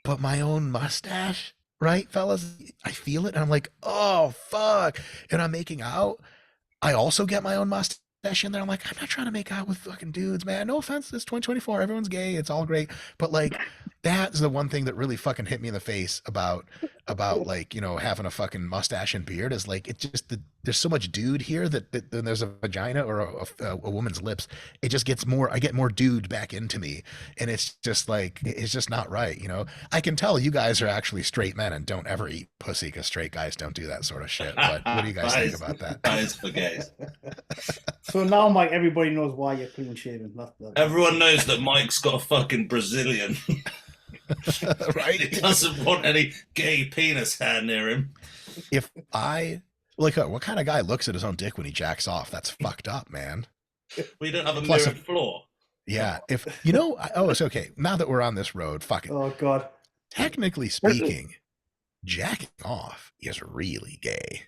But my own mustache, right, fellas? I feel it, and I'm like, oh, fuck. And I'm making out. I also get my own mustache in there. I'm like, I'm not trying to make out with fucking dudes, man. No offense, it's 2024. Everyone's gay. It's all great. But, like, that's the one thing that really fucking hit me in the face about like, having a fucking mustache and beard is, like, it's just there's so much dude here that when there's a vagina or a woman's lips, it just gets more, I get more dude back into me. And it's just like, it's just not right. I can tell you guys are actually straight men and don't ever eat pussy because straight guys don't do that sort of shit. But what do you guys think about that? That is for gays. So now, Mike, everybody knows why you're clean shaven. Everyone knows that Mike's got a fucking Brazilian. Right? He doesn't want any gay penis hair near him. If I... Like, what kind of guy looks at his own dick when he jacks off? That's fucked up, man. We don't have a mirrored floor. Yeah. If it's okay. Now that we're on this road, fuck it. Oh, God. Technically speaking, jacking off is really gay.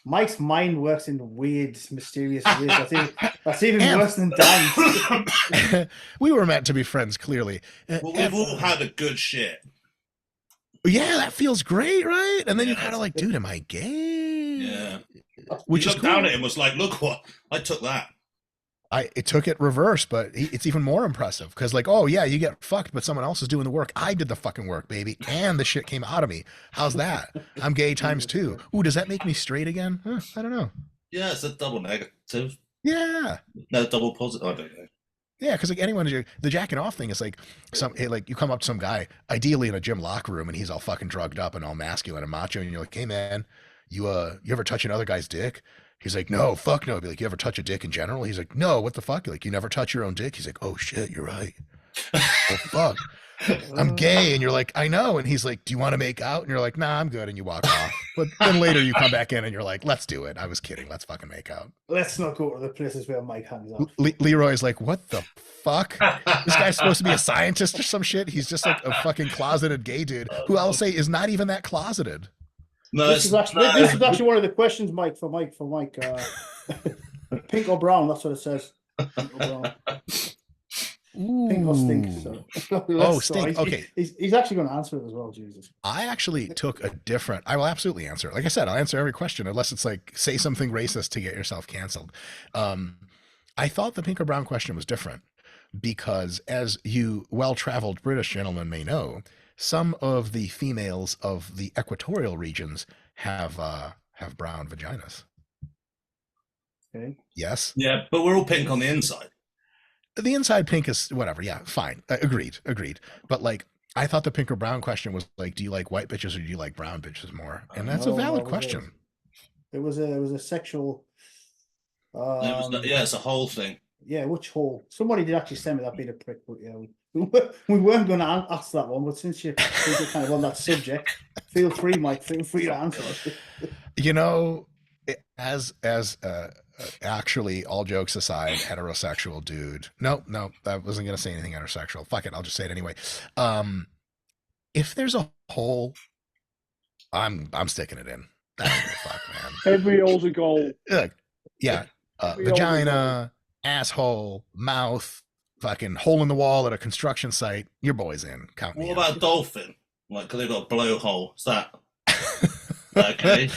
Mike's mind works in weird, mysterious ways. That's even worse than Dan's. We were meant to be friends, clearly. Well, we've all had a good shit. Yeah, that feels great, right? And then Yeah, you're kind of like, dude, am I gay? Yeah. Which He is looked cool. down at him and was like, look what, I took that. It took it reverse, but it's even more impressive because, like, oh yeah, you get fucked, but someone else is doing the work. I did the fucking work, baby, and the shit came out of me. How's that? I'm gay times 2. Ooh, does that make me straight again? I don't know. Yeah, it's a double negative. Yeah, No, double positive. I don't know. yeah, because like anyone, the jacking off thing is like like you come up to some guy, ideally in a gym locker room, and he's all fucking drugged up and all masculine and macho, and you're like, hey man, you ever touch another guy's dick? He's like, no, fuck no. I'd be like, you ever touch a dick in general? He's like, no, what the fuck? You're like, you never touch your own dick? He's like, oh shit, you're right. Oh fuck, I'm gay. And you're like, I know. And he's like, do you want to make out? And you're like, nah, I'm good. And you walk off. But then later you come back in and you're like, let's do it. I was kidding. Let's fucking make out. Let's not go to the places where Mike hangs out. Leroy's like, what the fuck? This guy's supposed to be a scientist or some shit. He's just like a fucking closeted gay dude who I'll say is not even that closeted. No, This is actually one of the questions, Mike. Pink or brown? That's what it says. Pink or brown. Pink or stink? So. Stink. Okay. He's actually going to answer it as well. Jesus. I actually took a different. I will absolutely answer it. Like I said, I'll answer every question unless it's like say something racist to get yourself canceled. I thought the pink or brown question was different because, as you well-traveled British gentlemen may know, some of the females of the equatorial regions have brown vaginas. Okay. Yes. Yeah, but we're all pink on the inside. The inside pink is whatever. Yeah, fine. Agreed. But like, I thought the pink or brown question was like, do you like white bitches or do you like brown bitches more? And that's a valid question. It was a sexual. It's a whole thing. Yeah, which hole? Somebody did actually send me that bit of prick, but yeah, we weren't going to ask that one. But since you're kind of on that subject, feel free, Mike. Feel free to answer. You know, as actually, all jokes aside, heterosexual dude. No, I wasn't going to say anything heterosexual. Fuck it, I'll just say it anyway. If there's a hole, I'm sticking it in. I don't give a fuck, man. Every hole's a goal. Yeah, vagina, asshole, mouth, fucking hole in the wall at a construction site. Your boy's in. Count me. What about dolphin? Like, cause they've got a blowhole. Is that okay?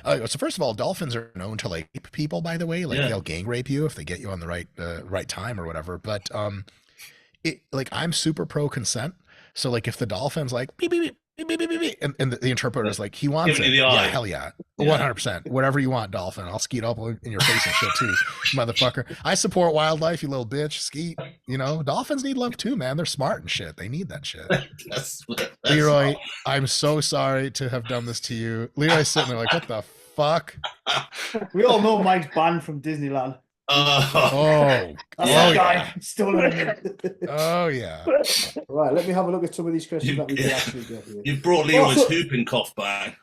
So first of all, dolphins are known to like rape people. By the way, like they'll gang rape you if they get you on the right time or whatever. But I'm super pro consent. So like if the dolphin's like beep beep beep. And the interpreter is like, he wants it. Yeah, hell yeah. 100%. Whatever you want, dolphin. I'll skeet up in your face and shit too, motherfucker. I support wildlife, you little bitch. Skeet. You know, dolphins need love too, man. They're smart and shit. They need that shit. that's Leroy, I'm so sorry to have done this to you. Leroy's sitting there like, what the fuck? We all know Mike's banned from Disneyland. Guy. Still Oh yeah. Right, let me have a look at some of these questions that we can actually get here. You've brought Leroy's whooping cough back.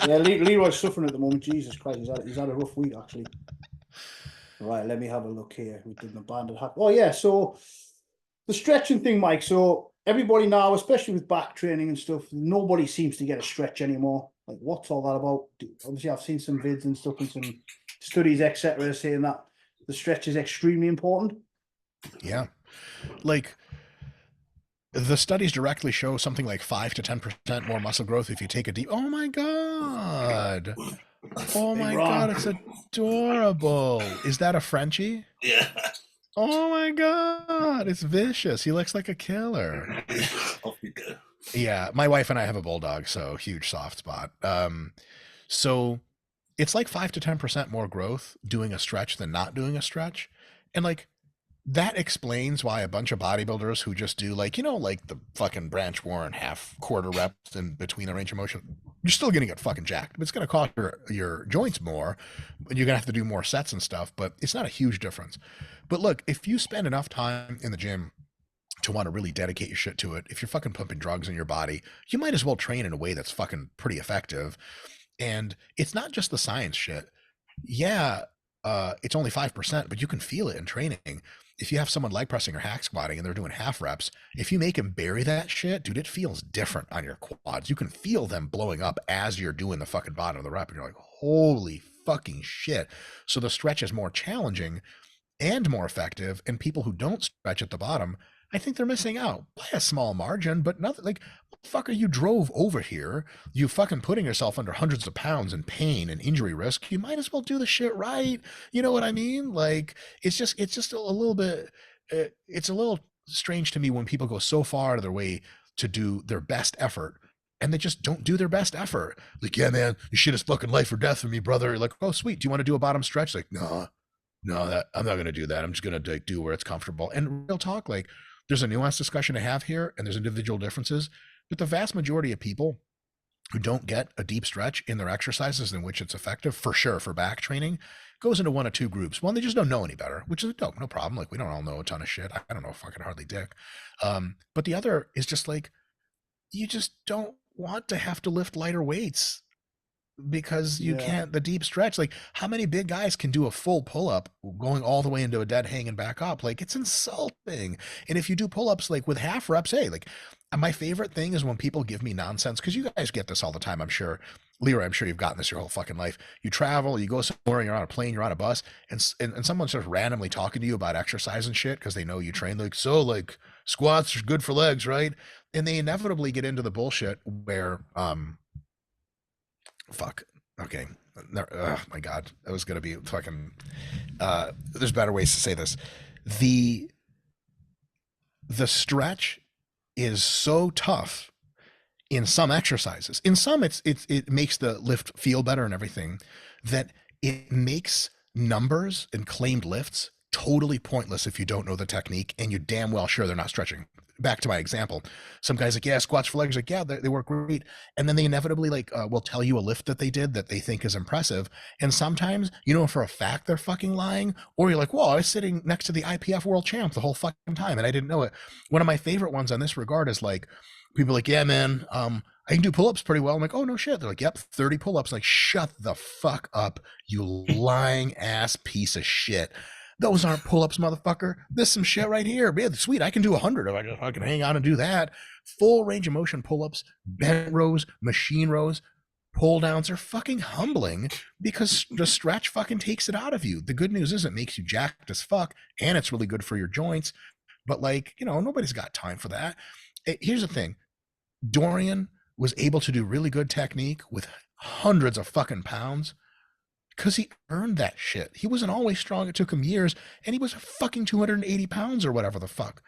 Yeah, Leroy's suffering at the moment. Jesus Christ, he's had a rough week actually. Right, let me have a look here. We did an abandoned hack. Oh yeah, so the stretching thing, Mike. So everybody now, especially with back training and stuff, nobody seems to get a stretch anymore. Like, what's all that about? Obviously, I've seen some vids and stuff and some studies, etc., saying that the stretch is extremely important. Yeah. Like the studies directly show something like 5 to 10% more muscle growth if you take a deep. Oh my God. Oh my God. It's adorable. Is that a Frenchie? Yeah. Oh my God. It's vicious. He looks like a killer. Off you go. Yeah. My wife and I have a bulldog, so huge soft spot. So it's like 5 to 10% more growth doing a stretch than not doing a stretch. And like, that explains why a bunch of bodybuilders who just do like, like the fucking Branch Warren quarter reps in between the range of motion, you're still going to get fucking jacked, but it's going to cost your joints more and you're going to have to do more sets and stuff, but it's not a huge difference. But look, if you spend enough time in the gym to want to really dedicate your shit to it, if you're fucking pumping drugs in your body, you might as well train in a way that's fucking pretty effective. And it's not just the science shit. Yeah. it's only 5%, but you can feel it in training. If you have someone leg pressing or hack squatting and they're doing half reps, if you make them bury that shit, dude, it feels different on your quads. You can feel them blowing up as you're doing the fucking bottom of the rep, and you're like, holy fucking shit. So the stretch is more challenging and more effective, and people who don't stretch at the bottom, I think they're missing out by a small margin, but nothing. Like, fucker, you drove over here, you fucking putting yourself under hundreds of pounds in pain and injury risk. You might as well do the shit right. You know what I mean? Like, it's just a little bit, it's a little strange to me when people go so far out of their way to do their best effort and they just don't do their best effort. Like, yeah, man, you shit is fucking life or death for me, brother. You're like, oh, sweet. Do you want to do a bottom stretch? Like, no, that I'm not going to do that. I'm just going to do where it's comfortable. And real talk, like, there's a nuanced discussion to have here, and there's individual differences, but the vast majority of people who don't get a deep stretch in their exercises in which it's effective, for sure, for back training, goes into one of two groups. One, they just don't know any better, which is dope, no problem. Like, we don't all know a ton of shit. I don't know fucking hardly dick. But the other is just like, you just don't want to have to lift lighter weights because you can't, the deep stretch. Like, how many big guys can do a full pull-up going all the way into a dead hang and back up? Like, it's insulting. And if you do pull-ups like with half reps, hey, like, my favorite thing is when people give me nonsense, because you guys get this all the time, I'm sure. Leroy, I'm sure you've gotten this your whole fucking life. You travel, you go somewhere, you're on a plane, you're on a bus, and someone's just randomly talking to you about exercise and shit because they know you train. Like, so, like, squats are good for legs, right? And they inevitably get into the bullshit where fuck. Okay. Oh my God. That was gonna be fucking. There's better ways to say this. The stretch is so tough in some exercises. In some, it makes the lift feel better and everything. That it makes numbers and claimed lifts totally pointless if you don't know the technique and you're damn well sure they're not stretching. Back to my example, some guys like, yeah, squats for legs, like, yeah, they work great, and then they inevitably will tell you a lift that they did that they think is impressive, and sometimes you know for a fact they're fucking lying, or you're like, whoa, I was sitting next to the IPF world champ the whole fucking time and I didn't know it. One of my favorite ones on this regard is like, people are like, yeah, man, I can do pull-ups pretty well. I'm like, oh no shit. They're like, yep, 30 pull-ups. Like, shut the fuck up, you lying ass piece of shit. Those aren't pull-ups, motherfucker. There's some shit right here. Man, sweet, I can do 100 if I can hang on and do that. Full range of motion pull-ups, bent rows, machine rows, pull downs are fucking humbling because the stretch fucking takes it out of you. The good news is it makes you jacked as fuck, and it's really good for your joints. But, like, you know, nobody's got time for that. Here's the thing. Dorian was able to do really good technique with hundreds of fucking pounds because he earned that shit. He wasn't always strong. It took him years, and he was fucking 280 pounds or whatever the fuck.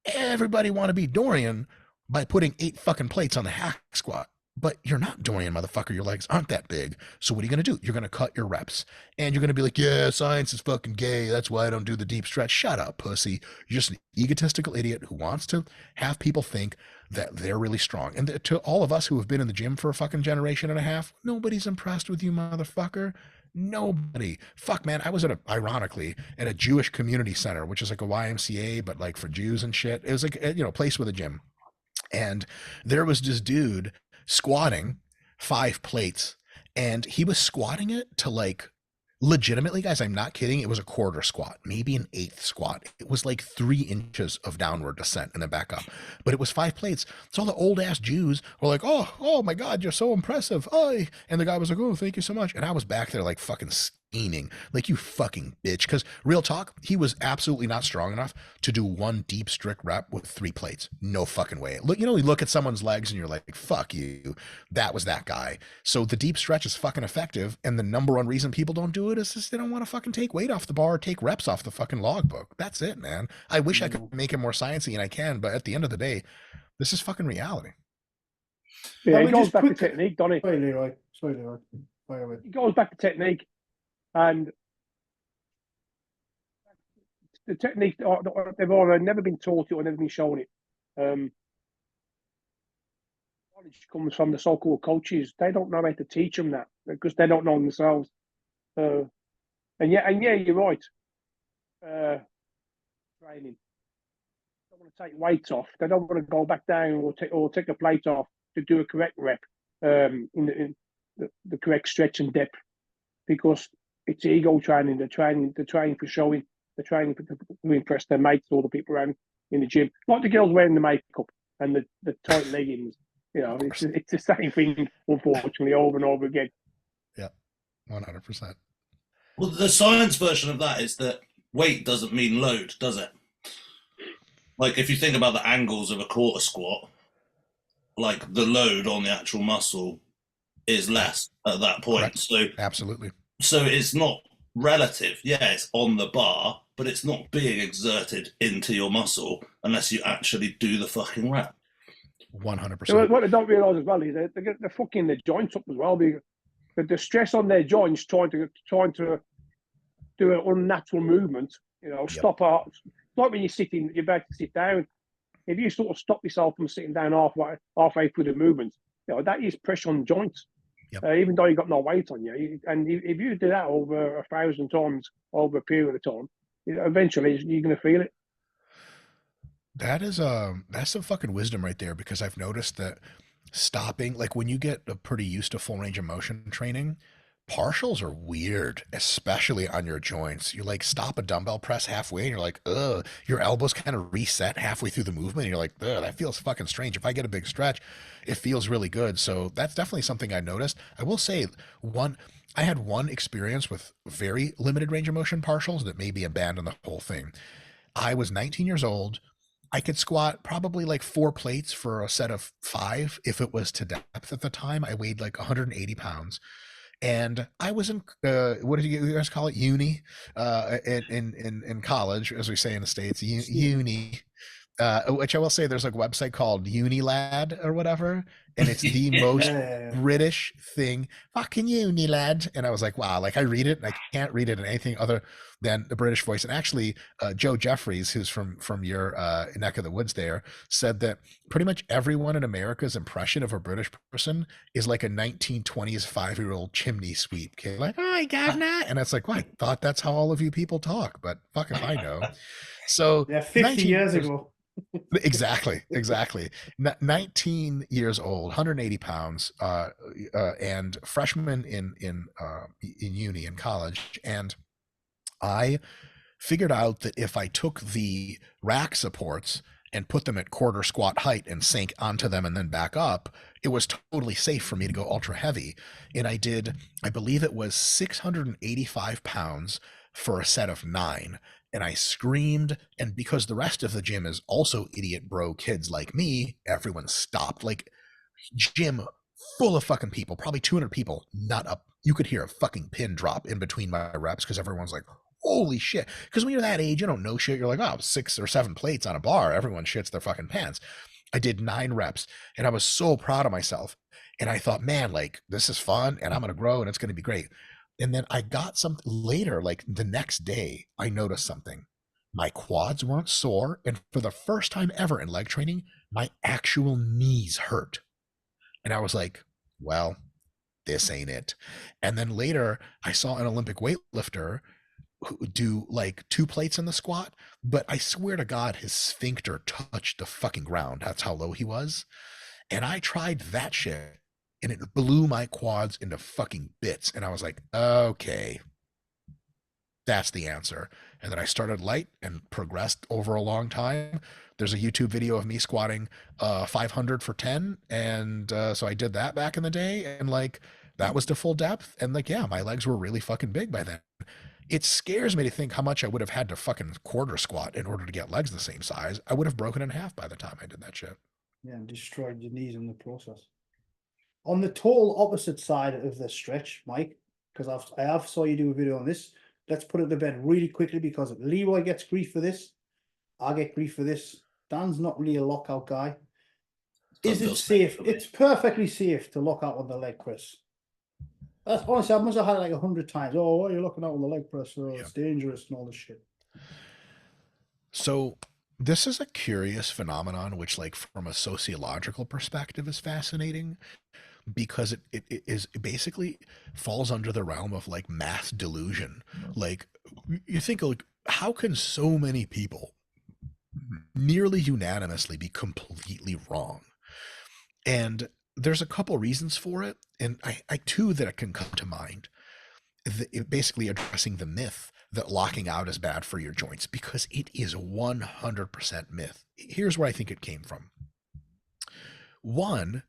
Everybody want to be Dorian by putting 8 fucking plates on the hack squat. But you're not Dorian, motherfucker. Your legs aren't that big. So what are you going to do? You're going to cut your reps. And you're going to be like, yeah, science is fucking gay. That's why I don't do the deep stretch. Shut up, pussy. You're just an egotistical idiot who wants to have people think that they're really strong. And to all of us who have been in the gym for a fucking generation and a half, nobody's impressed with you, motherfucker. Nobody. Fuck, man. I was ironically, at a Jewish community center, which is like a YMCA, but like for Jews and shit. It was like, a place with a gym. And there was this dude squatting 5 plates, and he was squatting it to, like, legitimately, guys, I'm not kidding, it was a quarter squat, maybe an 1/8 squat. It was like 3 inches of downward descent and then back up, but it was 5 plates. So all the old ass Jews were like, oh my God, you're so impressive. Oh, and the guy was like, oh, thank you so much. And I was back there like fucking scheming, like, you fucking bitch. Because real talk, he was absolutely not strong enough to do 1 deep strict rep with 3 plates. No fucking way. Look, you know, you look at someone's legs and you're like, fuck you, that was that guy. So the deep stretch is fucking effective, and the number one reason people don't do it is just they don't want to fucking take weight off the bar or take reps off the fucking logbook. That's it, man. I wish I could make it more sciencey, and I can, but at the end of the day, this is fucking reality. Yeah, it goes back to technique, doesn't it? Sorry, Leroy. Fire away. It goes back to technique, and the technique they've either never been taught it or never been shown it. Knowledge comes from the so-called coaches. They don't know how to teach them that because they don't know themselves. And yeah, you're right. Training. They don't want to take weights off. They don't want to go back down or take a plate off to do a correct rep in the correct stretch and depth, because it's ego training. They're training for showing. They're training to impress their mates or the people around in the gym. Like the girls wearing the makeup and the tight leggings. You know, it's the same thing, unfortunately, over and over again. Yeah, 100%. Well, the science version of that is that weight doesn't mean load, does it? Like, if you think about the angles of a quarter squat, like the load on the actual muscle is less at that point. Correct. So Absolutely. So it's not relative. Yeah, it's on the bar, but it's not being exerted into your muscle unless you actually do the fucking rep. 100%. What they don't realise as well is they're fucking their joints up as well. The stress on their joints trying to do an unnatural movement. You know, stop out. Like when you're about to sit down. If you sort of stop yourself from sitting down halfway through the movement, you know that is pressure on the joints. Yep. Even though you've got no weight on you, and if you do that over 1,000 times over a period of time, eventually you're going to feel it. That's some fucking wisdom right there, because I've noticed that stopping, like when you get pretty used to full range of motion training, partials are weird, especially on your joints. You like stop a dumbbell press halfway and you're like, ugh, your elbows kind of reset halfway through the movement. And you're like, ugh, that feels fucking strange. If I get a big stretch, it feels really good. So that's definitely something I noticed. I will say I had one experience with very limited range of motion partials that maybe abandoned the whole thing. I was 19 years old. I could squat probably like 4 plates for a set of 5 if it was to depth at the time. I weighed like 180 pounds. And I was in what did you guys call it? Uni, in college, as we say in the States, uni. Which I will say, there's like a website called Unilad or whatever, and it's the most British thing. Fucking Unilad. And I was like, wow, like I read it and I can't read it in anything other than the British voice. And actually, Joe Jeffries, who's from your neck of the woods there, said that pretty much everyone in America's impression of a British person is like a 1920s 5-year-old chimney sweep kid. Like, oh, governor. And it's like, well, I thought that's how all of you people talk, but fuck if I know. So yeah, 50 years ago. Exactly. 19 years old, 180 pounds, and freshman in uni, in college. And I figured out that if I took the rack supports and put them at quarter squat height and sank onto them and then back up, it was totally safe for me to go ultra heavy. And I believe it was 685 pounds for a set of 9. And I screamed, and because the rest of the gym is also idiot bro kids like me, everyone stopped. Like, gym full of fucking people, probably 200 people, not up. You could hear a fucking pin drop in between my reps because everyone's like, holy shit. Because when you're that age, you don't know shit. You're like, oh, 6 or 7 plates on a bar. Everyone shits their fucking pants. I did 9 reps, and I was so proud of myself. And I thought, man, like, this is fun, and I'm going to grow, and it's going to be great. And then I got something later, like the next day, I noticed something. My quads weren't sore. And for the first time ever in leg training, my actual knees hurt. And I was like, well, this ain't it. And then later I saw an Olympic weightlifter who do like 2 plates in the squat, but I swear to God, his sphincter touched the fucking ground. That's how low he was. And I tried that shit, and it blew my quads into fucking bits. And I was like, okay, that's the answer. And then I started light and progressed over a long time. There's a YouTube video of me squatting 500 for 10. And so I did that back in the day. And like, that was to full depth. And like, yeah, my legs were really fucking big by then. It scares me to think how much I would have had to fucking quarter squat in order to get legs the same size. I would have broken in half by the time I did that shit. Yeah, and destroyed your knees in the process. On the total opposite side of the stretch, Mike, because I have saw you do a video on this. Let's put it to bed really quickly, because Leroy gets grief for this. I get grief for this. Dan's not really a lockout guy. Is it safe? It's perfectly safe to lock out on the leg press. That's honestly, I must have had it like 100 times. Oh, what are you looking out on the leg press? Oh, it's dangerous and all this shit. So this is a curious phenomenon, which, like, from a sociological perspective is fascinating, because it basically falls under the realm of like mass delusion. Like, you think, like, how can so many people nearly unanimously be completely wrong? And there's a couple reasons for it, and I two that can come to mind. basically addressing the myth that locking out is bad for your joints, because it is 100% myth. Here's where I think it came from. One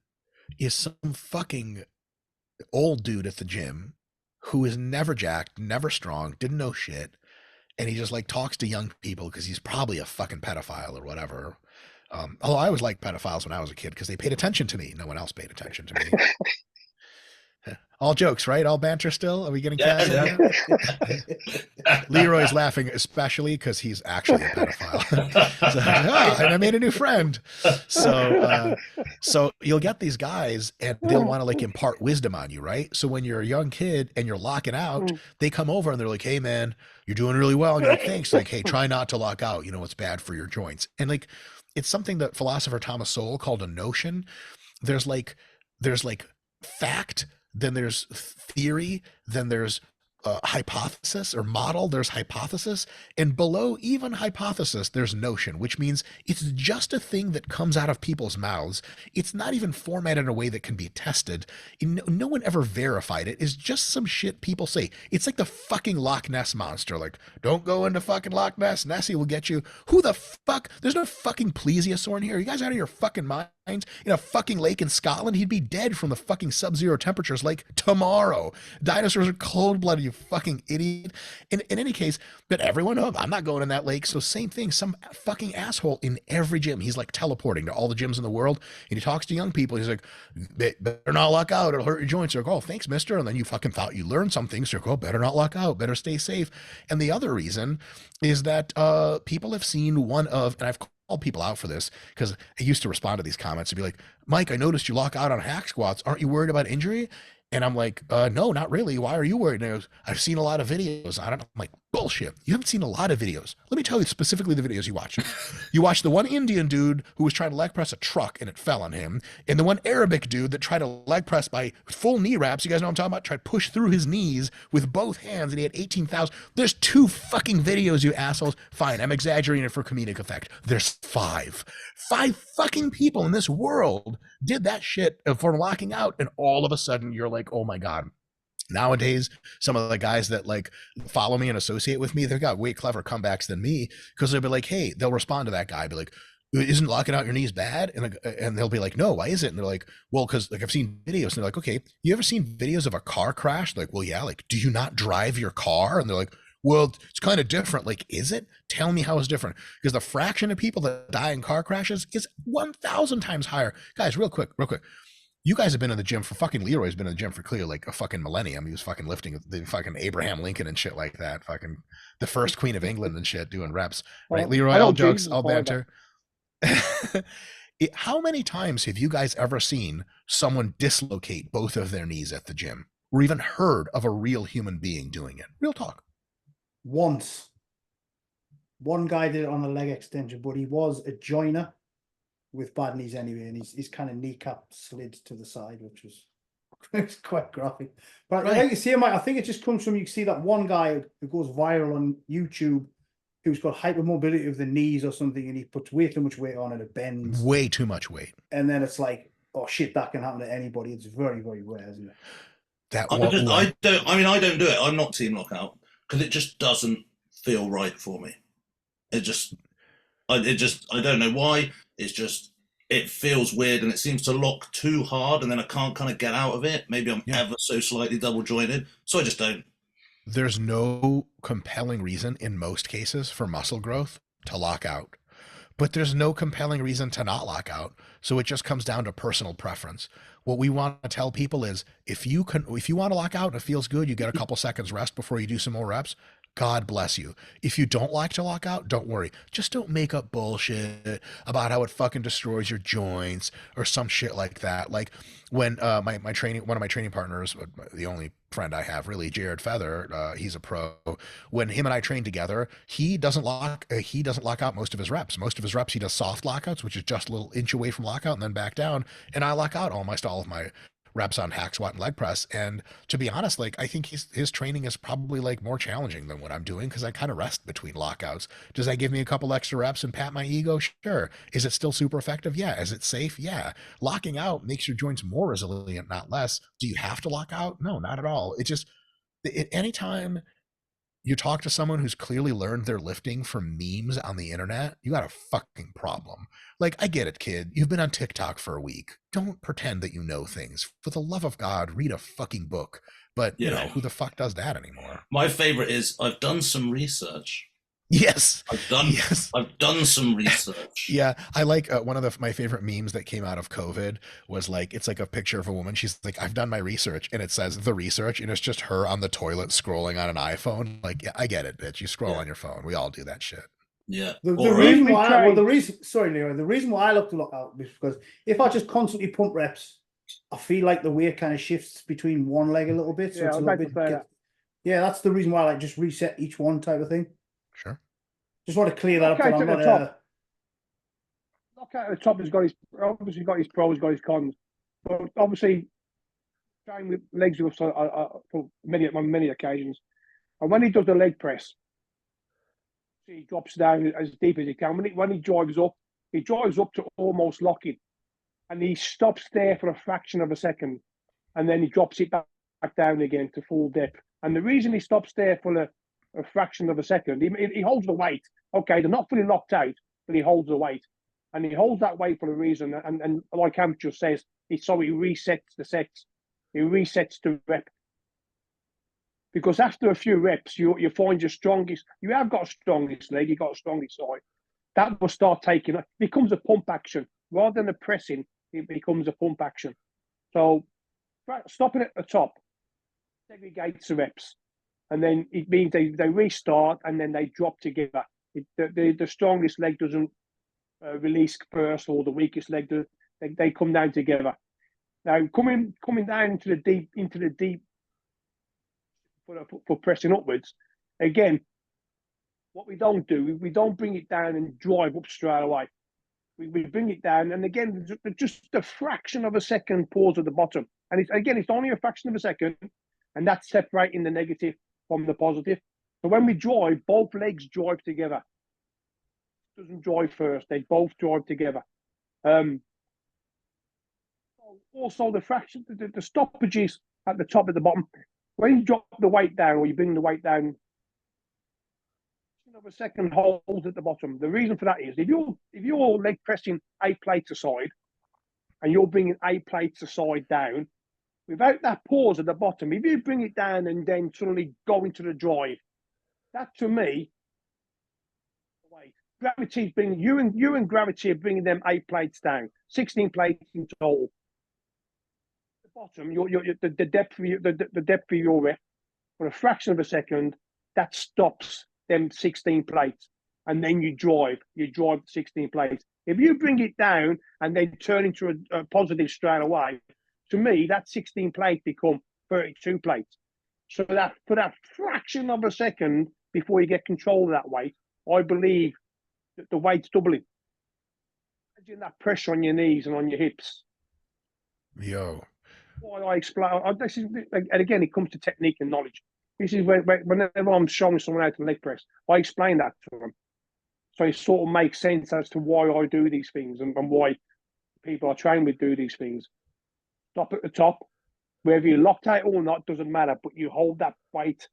is some fucking old dude at the gym who is never jacked, never strong, didn't know shit, and he just like talks to young people because he's probably a fucking pedophile or whatever. Although I always liked pedophiles when I was a kid because they paid attention to me. No one else paid attention to me. All jokes, right? All banter still? Are we getting Yeah, Leroy's laughing, especially because he's actually a pedophile. So, and I made a new friend. So you'll get these guys and they'll want to like impart wisdom on you, right? So when you're a young kid and you're locking out, they come over and they're like, hey man, you're doing really well. And you're like, thanks. Like, hey, try not to lock out. You know, it's bad for your joints. And like, it's something that philosopher Thomas Sowell called a notion. There's like fact, then there's theory, then there's hypothesis or model, there's hypothesis, and below even hypothesis, there's notion, which means it's just a thing that comes out of people's mouths. It's not even formatted in a way that can be tested. No one ever verified it. It's just some shit people say. It's like the fucking Loch Ness monster. Like, don't go into fucking Loch Ness. Nessie will get you. Who the fuck? There's no fucking plesiosaur in here. Are you guys out of your fucking minds? In a fucking lake in Scotland, he'd be dead from the fucking sub-zero temperatures like tomorrow. Dinosaurs are cold-blooded, you fucking idiot. In any case, but everyone, I'm not going in that lake. So same thing, some fucking asshole in every gym. He's like teleporting to all the gyms in the world, and he talks to young people. He's like, better not lock out, it'll hurt your joints. They're like, oh, thanks, mister. And then you fucking thought you learned something. So you're like, oh, better not lock out, better stay safe. And the other reason is that people have seen one of, and I've call people out for this because I used to respond to these comments and be like, Mike, I noticed you lock out on hack squats. Aren't you worried about injury? And I'm like, no, not really. Why are you worried? And he goes, I've seen a lot of videos on it. I'm like, bullshit. You haven't seen a lot of videos. Let me tell you specifically the videos you watched. You watched the one Indian dude who was trying to leg press a truck and it fell on him. And the one Arabic dude that tried to leg press by full knee wraps. You guys know what I'm talking about? Tried to push through his knees with both hands and he had 18,000. There's 2 fucking videos, you assholes. Fine, I'm exaggerating it for comedic effect. There's 5. 5 fucking people in this world did that shit for locking out. And all of a sudden you're like, oh my God. Nowadays, some of the guys that like follow me and associate with me, they've got way clever comebacks than me because they'll be like, hey, they'll respond to that guy, be like, isn't locking out your knees bad? And they'll be like, no, why is it? And they're like, well, because like I've seen videos. And they're like, okay, you ever seen videos of a car crash? They're like, well, yeah, like, do you not drive your car? And they're like, well, it's kind of different. Like, is it? Tell me how it's different. Because the fraction of people that die in car crashes is 1,000 times higher. Guys, real quick. You guys have been in the gym for fucking Leroy's been in the gym for clearly like a fucking millennium. He was fucking lifting the fucking Abraham Lincoln and shit like that. Fucking the first Queen of England and shit doing reps. Right, Leroy? All jokes, all banter. How many times have you guys ever seen someone dislocate both of their knees at the gym? Or even heard of a real human being doing it? Real talk. Once. One guy did it on a leg extension, but he was a joiner with bad knees anyway, and his kind of kneecap slid to the side, which was quite graphic. But right. Like you see, Mike, I think it just comes from, you see that one guy who goes viral on YouTube who's got hypermobility of the knees or something, and he puts way too much weight on and it bends. Way too much weight. And then it's like, oh shit, that can happen to anybody. It's very, very rare, isn't it? I don't do it. I'm not team lockout because it just doesn't feel right for me. I don't know why. It's just, it feels weird and it seems to lock too hard and then I can't kind of get out of it. Maybe I'm ever so slightly double jointed. So I just don't. There's no compelling reason in most cases for muscle growth to lock out, but there's no compelling reason to not lock out. So it just comes down to personal preference. What we want to tell people is if you want to lock out and it feels good, you get a couple seconds rest before you do some more reps. God bless you. If you don't like to lock out, don't worry. Just don't make up bullshit about how it fucking destroys your joints or some shit like that. Like when one of my training partners, the only friend I have really, Jared Feather, he's a pro. When him and I train together, he doesn't lock out most of his reps. Most of his reps he does soft lockouts, which is just a little inch away from lockout and then back down. And I lock out almost all of my reps on hack squat and leg press. And to be honest, like I think his training is probably like more challenging than what I'm doing because I kind of rest between lockouts. Does that give me a couple extra reps and pat my ego? Sure. Is it still super effective? Yeah. Is it safe? Yeah. Locking out makes your joints more resilient, not less. Do you have to lock out? No, not at all. It just, anytime you talk to someone who's clearly learned their lifting from memes on the internet, you got a fucking problem. Like, I get it, kid. You've been on TikTok for a week. Don't pretend that you know things. For the love of God, read a fucking book. But, you know, who the fuck does that anymore? My favorite is I've done some research. Yes. I've done some research. Yeah, I like one of my favorite memes that came out of COVID was like, it's like a picture of a woman. She's like, I've done my research, and it says the research, and it's just her on the toilet scrolling on an iPhone. Like, yeah, I get it, bitch. You scroll on your phone. We all do that shit. Yeah. The reason why, sorry, Leroy, the reason why I looked a lot out is because if I just constantly pump reps, I feel like the weight kind of shifts between one leg a little bit. So it's a little bit. Yeah, that's the reason why I like just reset each one type of thing. Sure. Just want to clear that up. That I'm not, Knockout at the top has got his pros, got his cons. But obviously, trying with legs with for many occasions. And when he does the leg press, he drops down as deep as he can. When he drives up to almost locking, and he stops there for a fraction of a second, and then he drops it back down again to full depth. And the reason he stops there for a fraction of a second, he holds the weight. Okay, they're not fully locked out, but he holds the weight. And he holds that weight for a reason. And like Anth just says, he resets the sets. He resets the rep. Because after a few reps, you find your strongest. You have got a strongest leg. You got a strongest side. That will start taking. It becomes a pump action rather than a pressing. It becomes a pump action. So stopping at the top segregates the reps, and then it means they restart and then they drop together. The strongest leg doesn't release first, or the weakest leg does. They come down together. Now coming down into the deep. For pressing upwards, again, what we don't do, we don't bring it down and drive up straight away. We bring it down, and again, just a fraction of a second pause at the bottom. And it's only a fraction of a second, and that's separating the negative from the positive. So when we drive, both legs drive together. It doesn't drive first; they both drive together. Also, the fraction, the stoppages at the top and the bottom. When you drop the weight down, or you bring the weight down, of a second hold at the bottom. The reason for that is if you're leg pressing 8 plates aside, and you're bringing 8 plates aside down, without that pause at the bottom, if you bring it down and then suddenly go into the drive, that to me, gravity's bringing you and gravity are bringing them 8 plates down, 16 plates in total. Bottom, the depth of your rep for a fraction of a second, that stops them 16 plates, and then you drive 16 plates. If you bring it down and then turn into a positive straight away, to me that 16 plates become 32 plates. So that for that fraction of a second before you get control of that weight, I believe that the weight's doubling. Imagine that pressure on your knees and on your hips. Yo. Why I explain this is, and again, it comes to technique and knowledge. This is whenever I'm showing someone how to leg press, I explain that to them, so it sort of makes sense as to why I do these things and why people I train with do these things. Stop at the top, whether you're locked out or not doesn't matter, but you hold that weight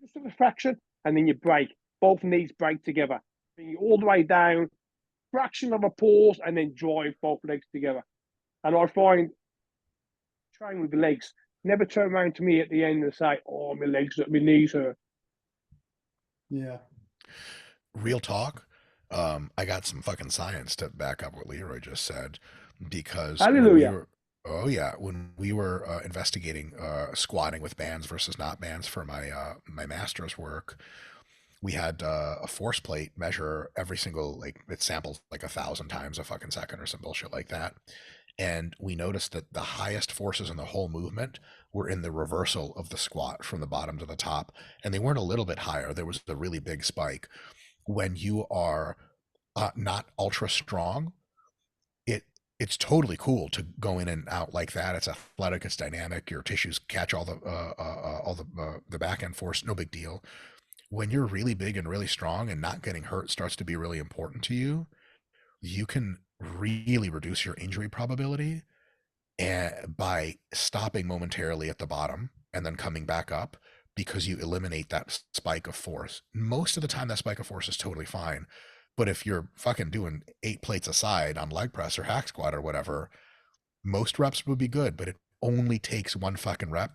just a fraction, and then you break. Both knees break together, bring you all the way down, fraction of a pause, and then drive both legs together. And I find train with the legs, never turn around to me at the end and say, "Oh, my legs, my knees hurt." Yeah. Real talk. I got some fucking science to back up what Leroy just said, because hallelujah. When we were investigating squatting with bands versus not bands for my master's work, we had a force plate measure every single, like, it samples like 1,000 times a fucking second or some bullshit like that. And we noticed that the highest forces in the whole movement were in the reversal of the squat from the bottom to the top. And they weren't a little bit higher. There was a really big spike. When you are not ultra strong, it's totally cool to go in and out like that. It's athletic, it's dynamic. Your tissues catch all the back end force, no big deal. When you're really big and really strong and not getting hurt starts to be really important to you, you can really reduce your injury probability by stopping momentarily at the bottom and then coming back up, because you eliminate that spike of force. Most of the time that spike of force is totally fine. But if you're fucking doing 8 plates a side on leg press or hack squat or whatever, most reps would be good, but it only takes one fucking rep.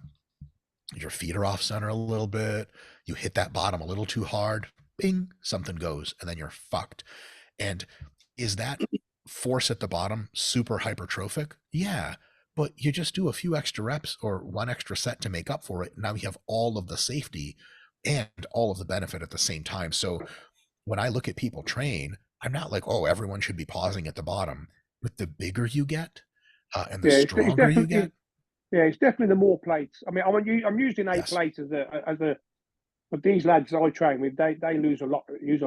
Your feet are off center a little bit. You hit that bottom a little too hard. Bing, something goes, and then you're fucked. And is that force at the bottom super hypertrophic? Yeah. But you just do a few extra reps or one extra set to make up for it. Now you have all of the safety and all of the benefit at the same time. So when I look at people train, I'm not like, oh, everyone should be pausing at the bottom. But the bigger you get, and the stronger you get. Yeah, it's definitely the more plates. I mean, I'm using 8 plates as a. But these lads I train with, they use a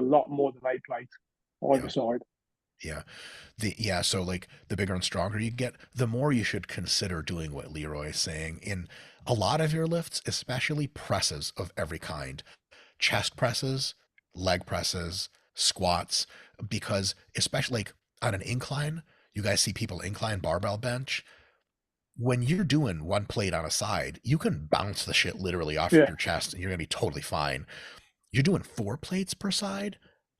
lot more than 8 plates either side. Yeah. So like the bigger and stronger you get, the more you should consider doing what Leroy is saying in a lot of your lifts, especially presses of every kind, chest presses, leg presses, squats, because especially like on an incline, you guys see people incline barbell bench. When you're doing 1 plate on a side, you can bounce the shit literally off your chest and you're going to be totally fine. You're doing 4 plates per side,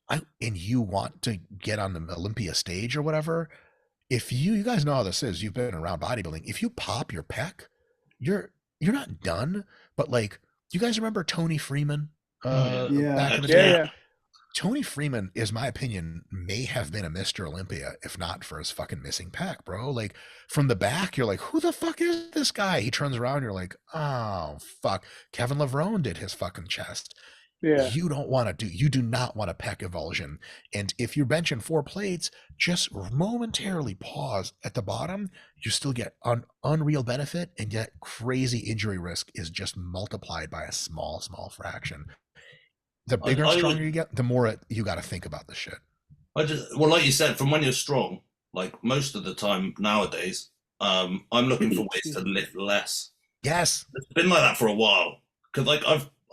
and you want to get on the Olympia stage or whatever. If you guys know how this is, you've been around bodybuilding. If you pop your pec, you're not done. But like, you guys remember Tony Freeman? Back in the day? Yeah. Tony Freeman, is my opinion, may have been a Mr. Olympia if not for his fucking missing pec, bro. Like from the back, you're like, who the fuck is this guy? He turns around, you're like, oh fuck. Kevin Levrone did his fucking chest. Yeah. You do not want a pec avulsion. And if you're benching 4 plates, just momentarily pause at the bottom. You still get an unreal benefit, and yet crazy injury risk is just multiplied by a small fraction. The bigger and stronger you get, the more you got to think about this shit. Well, like you said, from when you're strong, like most of the time nowadays, I'm looking for ways to lift less. Yes, it's been like that for a while, because like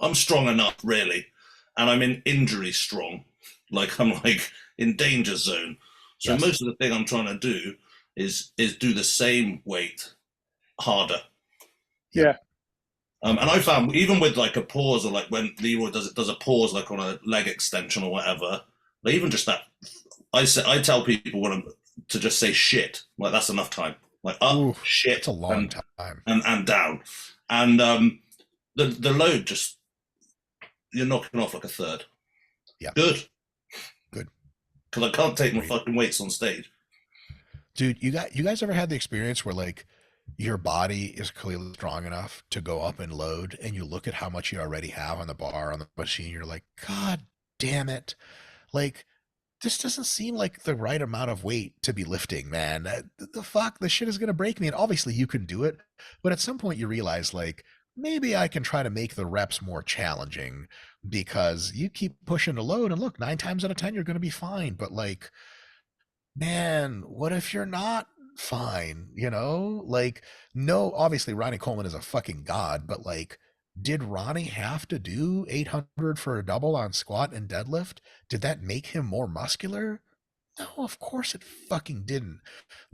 I'm strong enough really, and I'm in injury strong, like I'm like in danger zone. So most of the thing I'm trying to do is do the same weight harder. Yeah. And I found even with like a pause, or like when Leroy does a pause like on a leg extension or whatever, like even just that, I tell people to just say shit, like that's enough time, like up, shit, it's a long time, and down, and the load just, you're knocking off like a third. Yeah, good, because I can't take my Great. fucking weights on stage, dude. You guys ever had the experience where like your body is clearly strong enough to go up and load, and you look at how much you already have on the bar, on the machine, you're like, God damn it. Like, this doesn't seem like the right amount of weight to be lifting, man. The fuck, this shit is going to break me. And obviously you can do it, but at some point you realize like, maybe I can try to make the reps more challenging, because you keep pushing the load and look, 9 times out of 10, you're going to be fine. But like, man, what if you're not fine? Like, no, obviously Ronnie Coleman is a fucking god, but like, did Ronnie have to do 800 for a double on squat and deadlift? Did that make him more muscular? No, of course it fucking didn't.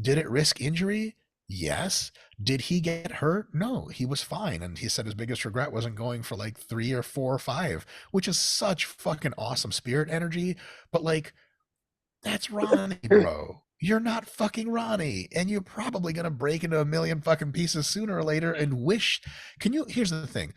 Did it risk injury? Yes. Did he get hurt? No, he was fine. And he said his biggest regret wasn't going for like 3 or 4 or 5, which is such fucking awesome spirit energy. But like, that's Ronnie, bro. You're not fucking Ronnie, and you're probably going to break into a million fucking pieces sooner or later and wish. Here's the thing.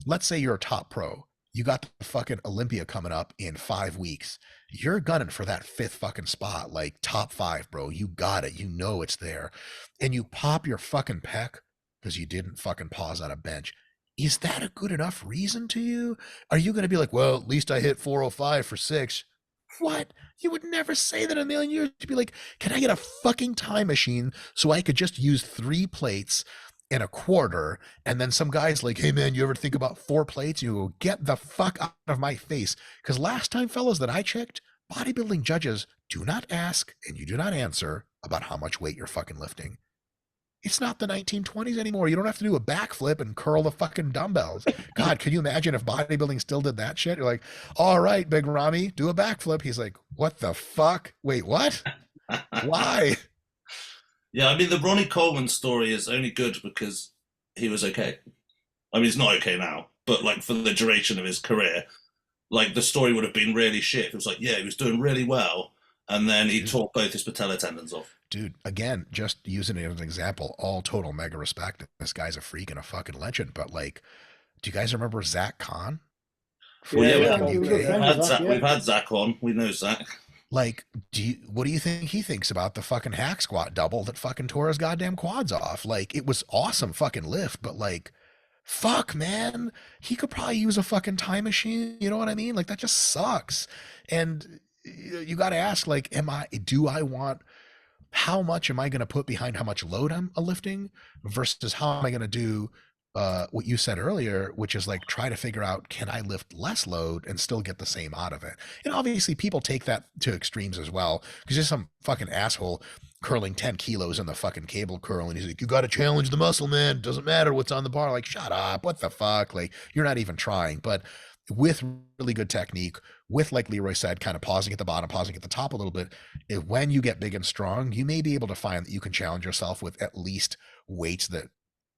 Let's say you're a top pro. You got the fucking Olympia coming up in 5 weeks. You're gunning for that 5th fucking spot, like top 5, bro. You got it. You know it's there. And you pop your fucking pec because you didn't fucking pause on a bench. Is that a good enough reason to you? Are you going to be like, well, at least I hit 405 for 6? What? You would never say that in a million years. You'd be like, can I get a fucking time machine so I could just use 3 plates and a quarter? And then some guy's like, hey man, you ever think about 4 plates? You go, get the fuck out of my face. Because last time, fellas, that I checked, bodybuilding judges do not ask and you do not answer about how much weight you're fucking lifting. It's not the 1920s anymore. You don't have to do a backflip and curl the fucking dumbbells. God, can you imagine if bodybuilding still did that shit? You're like, all right, Big Rami, do a backflip. He's like, what the fuck? Wait, what? Why? Yeah, I mean, the Ronnie Coleman story is only good because he was okay. I mean, he's not okay now, but like for the duration of his career, like the story would have been really shit. It was like, yeah, he was doing really well, and then he tore both his patella tendons off. Dude, again, just using it as an example, all total mega respect. This guy's a freak and a fucking legend. But like, do you guys remember Zach Kahn? Well, yeah, yeah, we've had Zach. We've had Zach on. We know Zach. Like, what do you think he thinks about the fucking hack squat double that fucking tore his goddamn quads off? Like, it was awesome fucking lift, but like, fuck, man, he could probably use a fucking time machine. You know what I mean? Like, that just sucks. And you got to ask, like, how much am I going to put behind how much load I'm lifting versus how am I going to do what you said earlier, which is like try to figure out, can I lift less load and still get the same out of it? And obviously people take that to extremes as well, because there's some fucking asshole curling 10 kilos in the fucking cable curl and he's like, you got to challenge the muscle, man, doesn't matter what's on the bar. Like, shut up, what the fuck, like you're not even trying. But with really good technique, with, like Leroy said, kind of pausing at the bottom, pausing at the top a little bit, when you get big and strong, you may be able to find that you can challenge yourself with at least weights that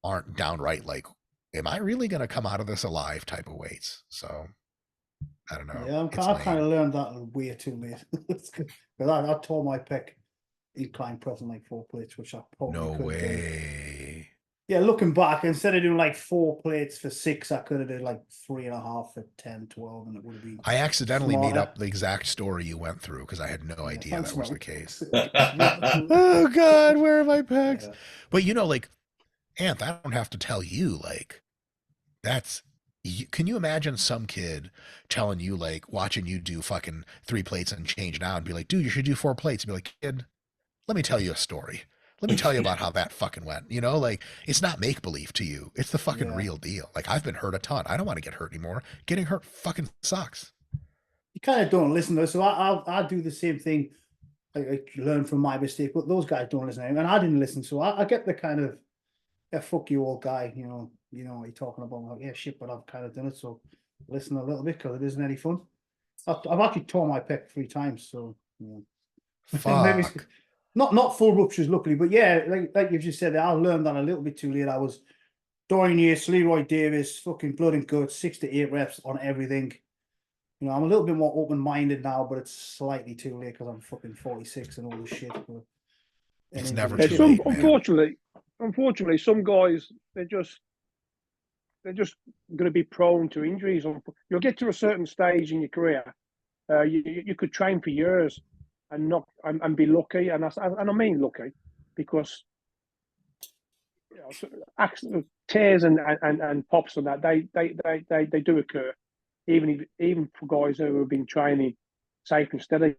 aren't downright like, am I really going to come out of this alive type of weights? So I don't know. Yeah, I've kind of learned that way too late. Because I tore my pec incline pressing like 4 plates, which I probably no couldn't do. way. Yeah, looking back, instead of doing like 4 plates for 6, I could have did like 3.5 for 10, 12, and it would have been. I accidentally smarter. made up the exact story you went through because I had no idea that was the Mike. case. Yeah. Oh God, where are my pecs? Yeah. But you know, like, Anth, I don't have to tell you, like, can you imagine some kid telling you, like, watching you do fucking 3 plates and change now and be like, dude, you should do 4 plates, and be like, kid, let me tell you a story. Let me tell you about how that fucking went. You know, like, it's not make believe to you. It's the fucking real deal. Like, I've been hurt a ton. I don't want to get hurt anymore. Getting hurt fucking sucks. You kind of don't listen though, so I do the same thing. I learn from my mistake, but those guys don't listen, and I didn't listen, so I get the kind of, yeah, fuck you, old guy. You know what you're talking about. I'm like, yeah, shit, but I've kind of done it, so listen a little bit because it isn't any fun. I've actually torn my pec 3 times, so Fuck. not full ruptures, luckily, but yeah, like you've just said, I learned that a little bit too late. I was Dorian Yates, Leroy Davis, fucking blood and guts, 6 to 8 reps on everything. You know, I'm a little bit more open-minded now, but it's slightly too late because I'm fucking 46 and all this shit. But It's never Yeah, too late, man. unfortunately, some guys they're just going to be prone to injuries. You'll get to a certain stage in your career, you could train for years and not and be lucky, and I mean lucky, because you know, accidents, tears and pops and that they do occur, even for guys who have been training safe and steady.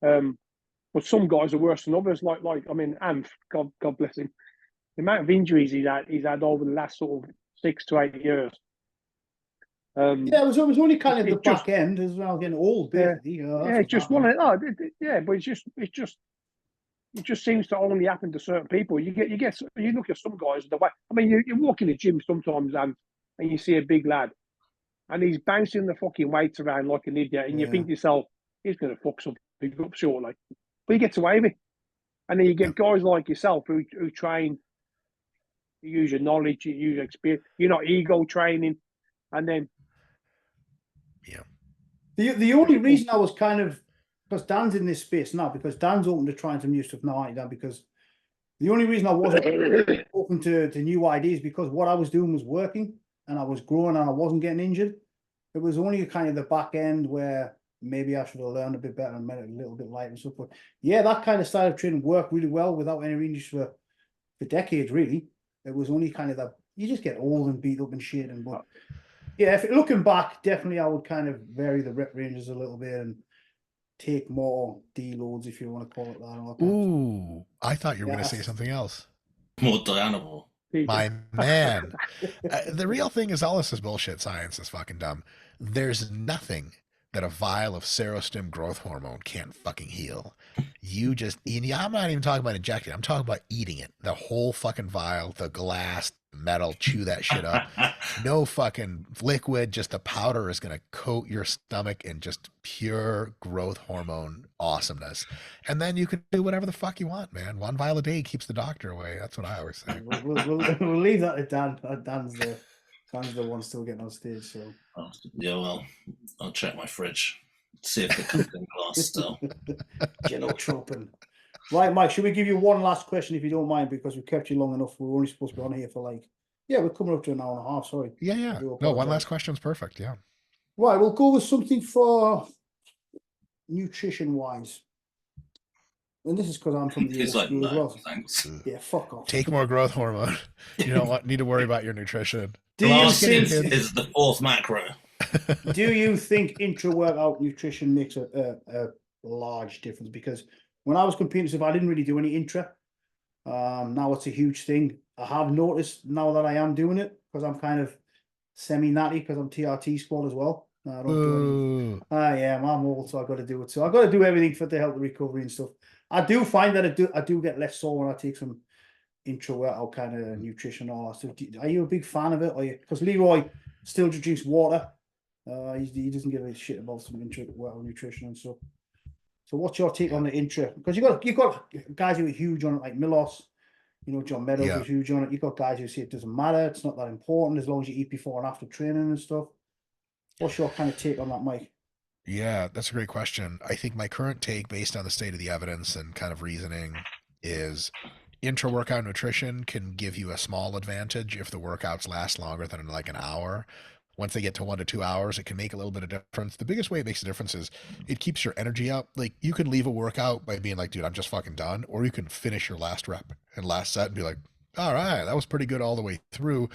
But some guys are worse than others. Like I mean, Anth, God bless him. The amount of injuries he's had over the last sort of 6 to 8 years. Yeah, it was only kind of the back end as well, getting old, basically. But it just seems to only happen to certain people. You look at some guys the way. I mean, you walk in the gym sometimes and you see a big lad, and he's bouncing the fucking weights around like an idiot, and you think to yourself, he's going to fuck something up shortly. But he gets away with it. And then you get guys like yourself who train, you use your knowledge, you use your experience, you're not ego training, and then the only reason I was kind of, because Dan's in this space now, because Dan's open to trying some new stuff now, ain't Dan? Because the only reason I wasn't open to new ideas, because what I was doing was working and I was growing and I wasn't getting injured. It was only kind of the back end where maybe I should have learned a bit better and made it a little bit light and stuff. But yeah, that kind of style of training worked really well without any injuries for decades, really. It was only kind of that you just get old and beat up and shit. And but yeah, looking back, definitely I would kind of vary the rep ranges a little bit and take more deloads, if you want to call it that. Ooh, I thought you were going to say something else. More Dianable. My man. The real thing is all this is bullshit. Science is fucking dumb. There's nothing that a vial of serostim growth hormone can't fucking heal. I'm not even talking about injecting it. I'm talking about eating it. The whole fucking vial, the glass, metal, chew that shit up. No fucking liquid, just the powder is going to coat your stomach in just pure growth hormone awesomeness. And then you can do whatever the fuck you want, man. 1 vial a day keeps the doctor away. That's what I always say. We'll leave that to Dan. Dan's there. Dan's the one still getting on stage, so. Oh, yeah, well, I'll check my fridge, see if it comes in glass still. Genotropin. Right, Mike, should we give you one last question if you don't mind, because we've kept you long enough. We're only supposed to be on here for we're coming up to an hour and a half, sorry. Yeah. No, one last question's perfect, yeah. Right, we'll go with something for nutrition-wise. And this is because I'm from the He's like, school as no, well. thanks. Yeah, fuck off. Take more growth hormone. You don't need to worry about your nutrition. Do you Fasting think is the fourth macro. do you think intra-workout nutrition makes a large difference? Because when I was competing stuff, I didn't really do any intra. Now it's a huge thing. I have noticed now that I am doing it, because I'm kind of semi-natty, because I'm TRT squad as well. I don't do it. Yeah, I'm old, so I've got to do it. So I've got to do everything to help the recovery and stuff. I do find that I do get less sore when I take some intra-workout kind of nutrition and all that stuff. Are you a big fan of it? Because Leroy still just drinks water. He doesn't give a shit about some intra-workout nutrition and stuff. So what's your take on the intra? Because you've got guys who are huge on it, like Milos. John Meadows is huge on it. You've got guys who say it doesn't matter. It's not that important as long as you eat before and after training and stuff. What's your kind of take on that, Mike? Yeah, that's a great question. I think my current take, based on the state of the evidence and kind of reasoning, is intra-workout nutrition can give you a small advantage if the workouts last longer than like an hour. Once they get to 1 to 2 hours, it can make a little bit of difference. The biggest way it makes a difference is it keeps your energy up. Like, you can leave a workout by being like, dude, I'm just fucking done. Or you can finish your last rep and last set and be like, all right, that was pretty good all the way through.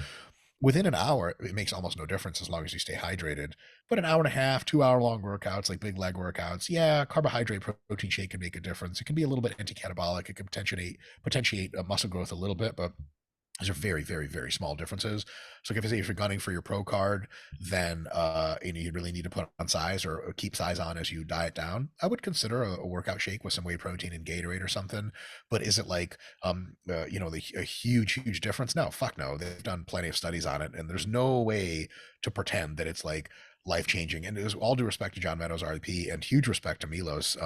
Within an hour, it makes almost no difference as long as you stay hydrated. But an hour and a half, 2 hour long workouts, like big leg workouts, yeah, carbohydrate protein shake can make a difference. It can be a little bit anti-catabolic. It can potentiate muscle growth a little bit, but those are very, very, very small differences. So if you're gunning for your pro card, then you really need to put on size or keep size on as you diet down. I would consider a workout shake with some whey protein and Gatorade or something. But is it like a huge difference? No, fuck no. They've done plenty of studies on it, and there's no way to pretend that it's like life changing. And there's all due respect to John Meadows, RP, and huge respect to Milos.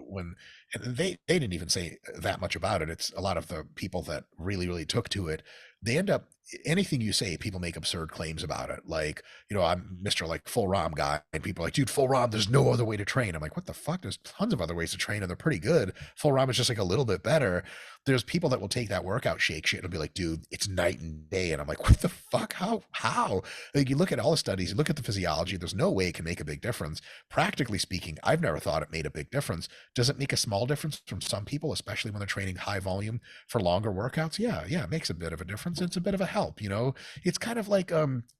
When they didn't even say that much about it. It's a lot of the people that really took to it. They end up, anything you say, people make absurd claims about it. Like, I'm Mr. like full ROM guy, and people are like, dude, full ROM, there's no other way to train. I'm like, what the fuck? There's tons of other ways to train, and they're pretty good. Full ROM is just like a little bit better. There's people that will take that workout shake shit and be like, dude, it's night and day. And I'm like, what the fuck? How? Like, you look at all the studies, you look at the physiology, there's no way it can make a big difference. Practically speaking, I've never thought it made a big difference. Does it make a small difference from some people, especially when they're training high volume for longer workouts? Yeah, it makes a bit of a difference. It's a bit of a help, It's kind of like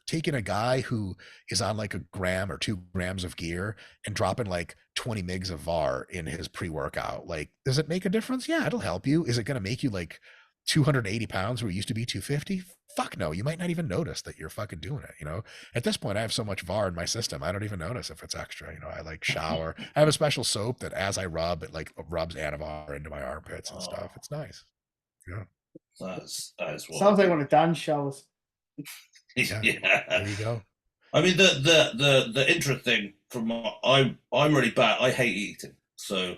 taking a guy who is on like 1 gram or 2 grams of gear and dropping like 20 mgs of VAR in his pre-workout. Like, does it make a difference? Yeah, it'll help you. Is it going to make you like 280 pounds where you used to be 250? Fuck no. You might not even notice that you're fucking doing it. At this point, I have so much VAR in my system, I don't even notice if it's extra. I like shower. I have a special soap that as I rub, it like rubs Anavar into my armpits and stuff. It's nice. Yeah. That is what Sounds like one of Dan's showers. Yeah. There you go. I mean, the intra thing, I'm really bad. I hate eating, so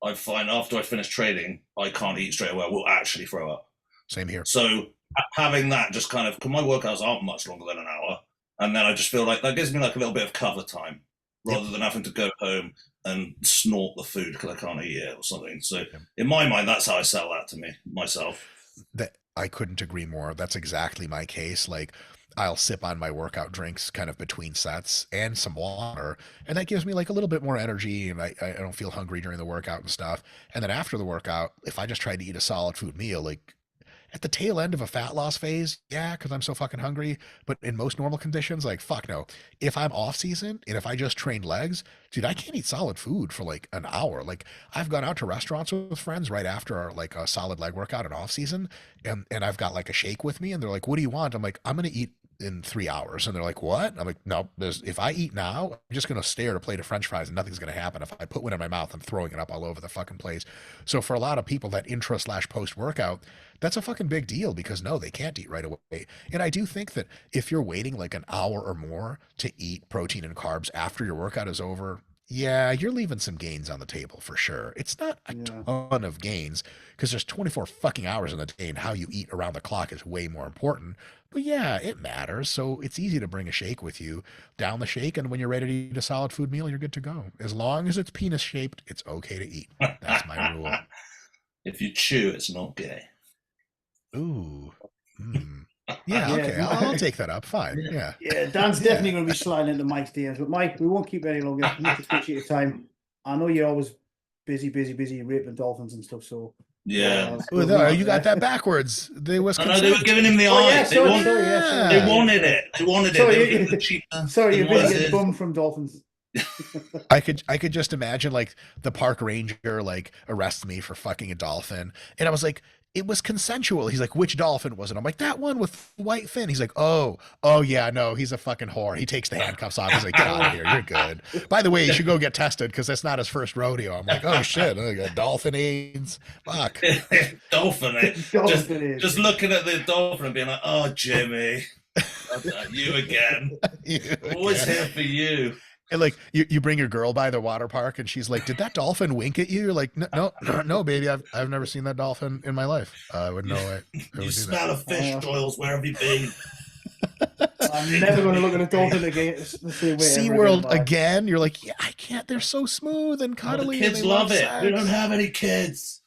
I find after I finish training, I can't eat straight away. I will actually throw up. Same here. So having that just kind of, because my workouts aren't much longer than an hour, and then I just feel like that gives me like a little bit of cover time rather than having to go home and snort the food because I can't eat it or something. So in my mind, that's how I sell that to myself. That I couldn't agree more. That's exactly my case. Like, I'll sip on my workout drinks kind of between sets and some water, and that gives me like a little bit more energy, and I don't feel hungry during the workout and stuff. And then after the workout, if I just tried to eat a solid food meal, like at the tail end of a fat loss phase, yeah, because I'm so fucking hungry. But in most normal conditions, like, fuck no. If I'm off season and if I just trained legs, dude, I can't eat solid food for like an hour. Like, I've gone out to restaurants with friends right after like a solid leg workout in off season, and I've got like a shake with me, and they're like, what do you want? I'm like, I'm gonna eat in 3 hours. And they're like, what? I'm like, no, if I eat now, I'm just going to stare at a plate of French fries and nothing's going to happen. If I put one in my mouth, I'm throwing it up all over the fucking place. So for a lot of people, that intra/post workout, that's a fucking big deal, because no, they can't eat right away. And I do think that if you're waiting like an hour or more to eat protein and carbs after your workout is over, yeah, you're leaving some gains on the table for sure. It's not a Yeah. ton of gains because there's 24 fucking hours in the day, and how you eat around the clock is way more important. But yeah, it matters. So it's easy to bring a shake with you, down the shake, and when you're ready to eat a solid food meal, you're good to go. As long as it's penis shaped, it's okay to eat. That's my rule. If you chew, it's not gay. Ooh. Yeah, Yeah. okay. I'll take that up. Fine. Yeah. Yeah, Dan's definitely going to be sliding into Mike's DMs. But Mike, we won't keep any longer. We need to appreciate your time. I know you're always busy raping dolphins and stuff. So Yeah. Oh, no, you got that backwards. They was I know they were giving him the Oh, eye. yeah, They, sorry, want- sorry, yeah, sorry. they wanted it. They wanted Sorry, it. They were getting the cheaper. Sorry, you're than busy what it getting is. bummed from dolphins. I could just imagine like the park ranger like arrests me for fucking a dolphin, and I was like, it was consensual. He's like, which dolphin was it? I'm like, that one with white fin. He's like, oh yeah, no, he's a fucking whore. He takes the handcuffs off. He's like, get out of here, you're good. By the way, you should go get tested because that's not his first rodeo. I'm like, oh shit, I got dolphin AIDS. Fuck. Dolphin. Dolphin Just looking at the dolphin and being like, oh, Jimmy, you again. I'm always here for you. And like you bring your girl by the water park and she's like, did that dolphin wink at you? You're like, no, baby, I've never seen that dolphin in my life. I would know it. You smell of fish oils. Where have you been? I'm never going to look at a dolphin again. The same way Seaworld again. You're like, yeah, I can't. They're so smooth and Oh, cuddly. the kids and they love it. sex. We don't have any kids.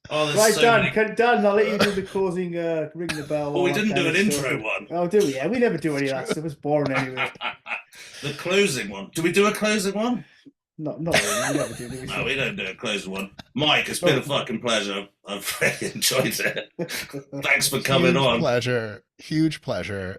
Oh, there's Right, so Dan, many- Dan, I'll let you do the closing, ring the bell. Oh, we all that didn't do kind an of stuff. intro one. Oh, do we? Yeah, we never do any of that stuff. It's boring anyway. The closing one. Do we do a closing one? Not really. We never do we? No, we don't do a closing one. Mike, it's been a fucking pleasure. I've really enjoyed it. Thanks for coming Huge on. pleasure. Huge pleasure.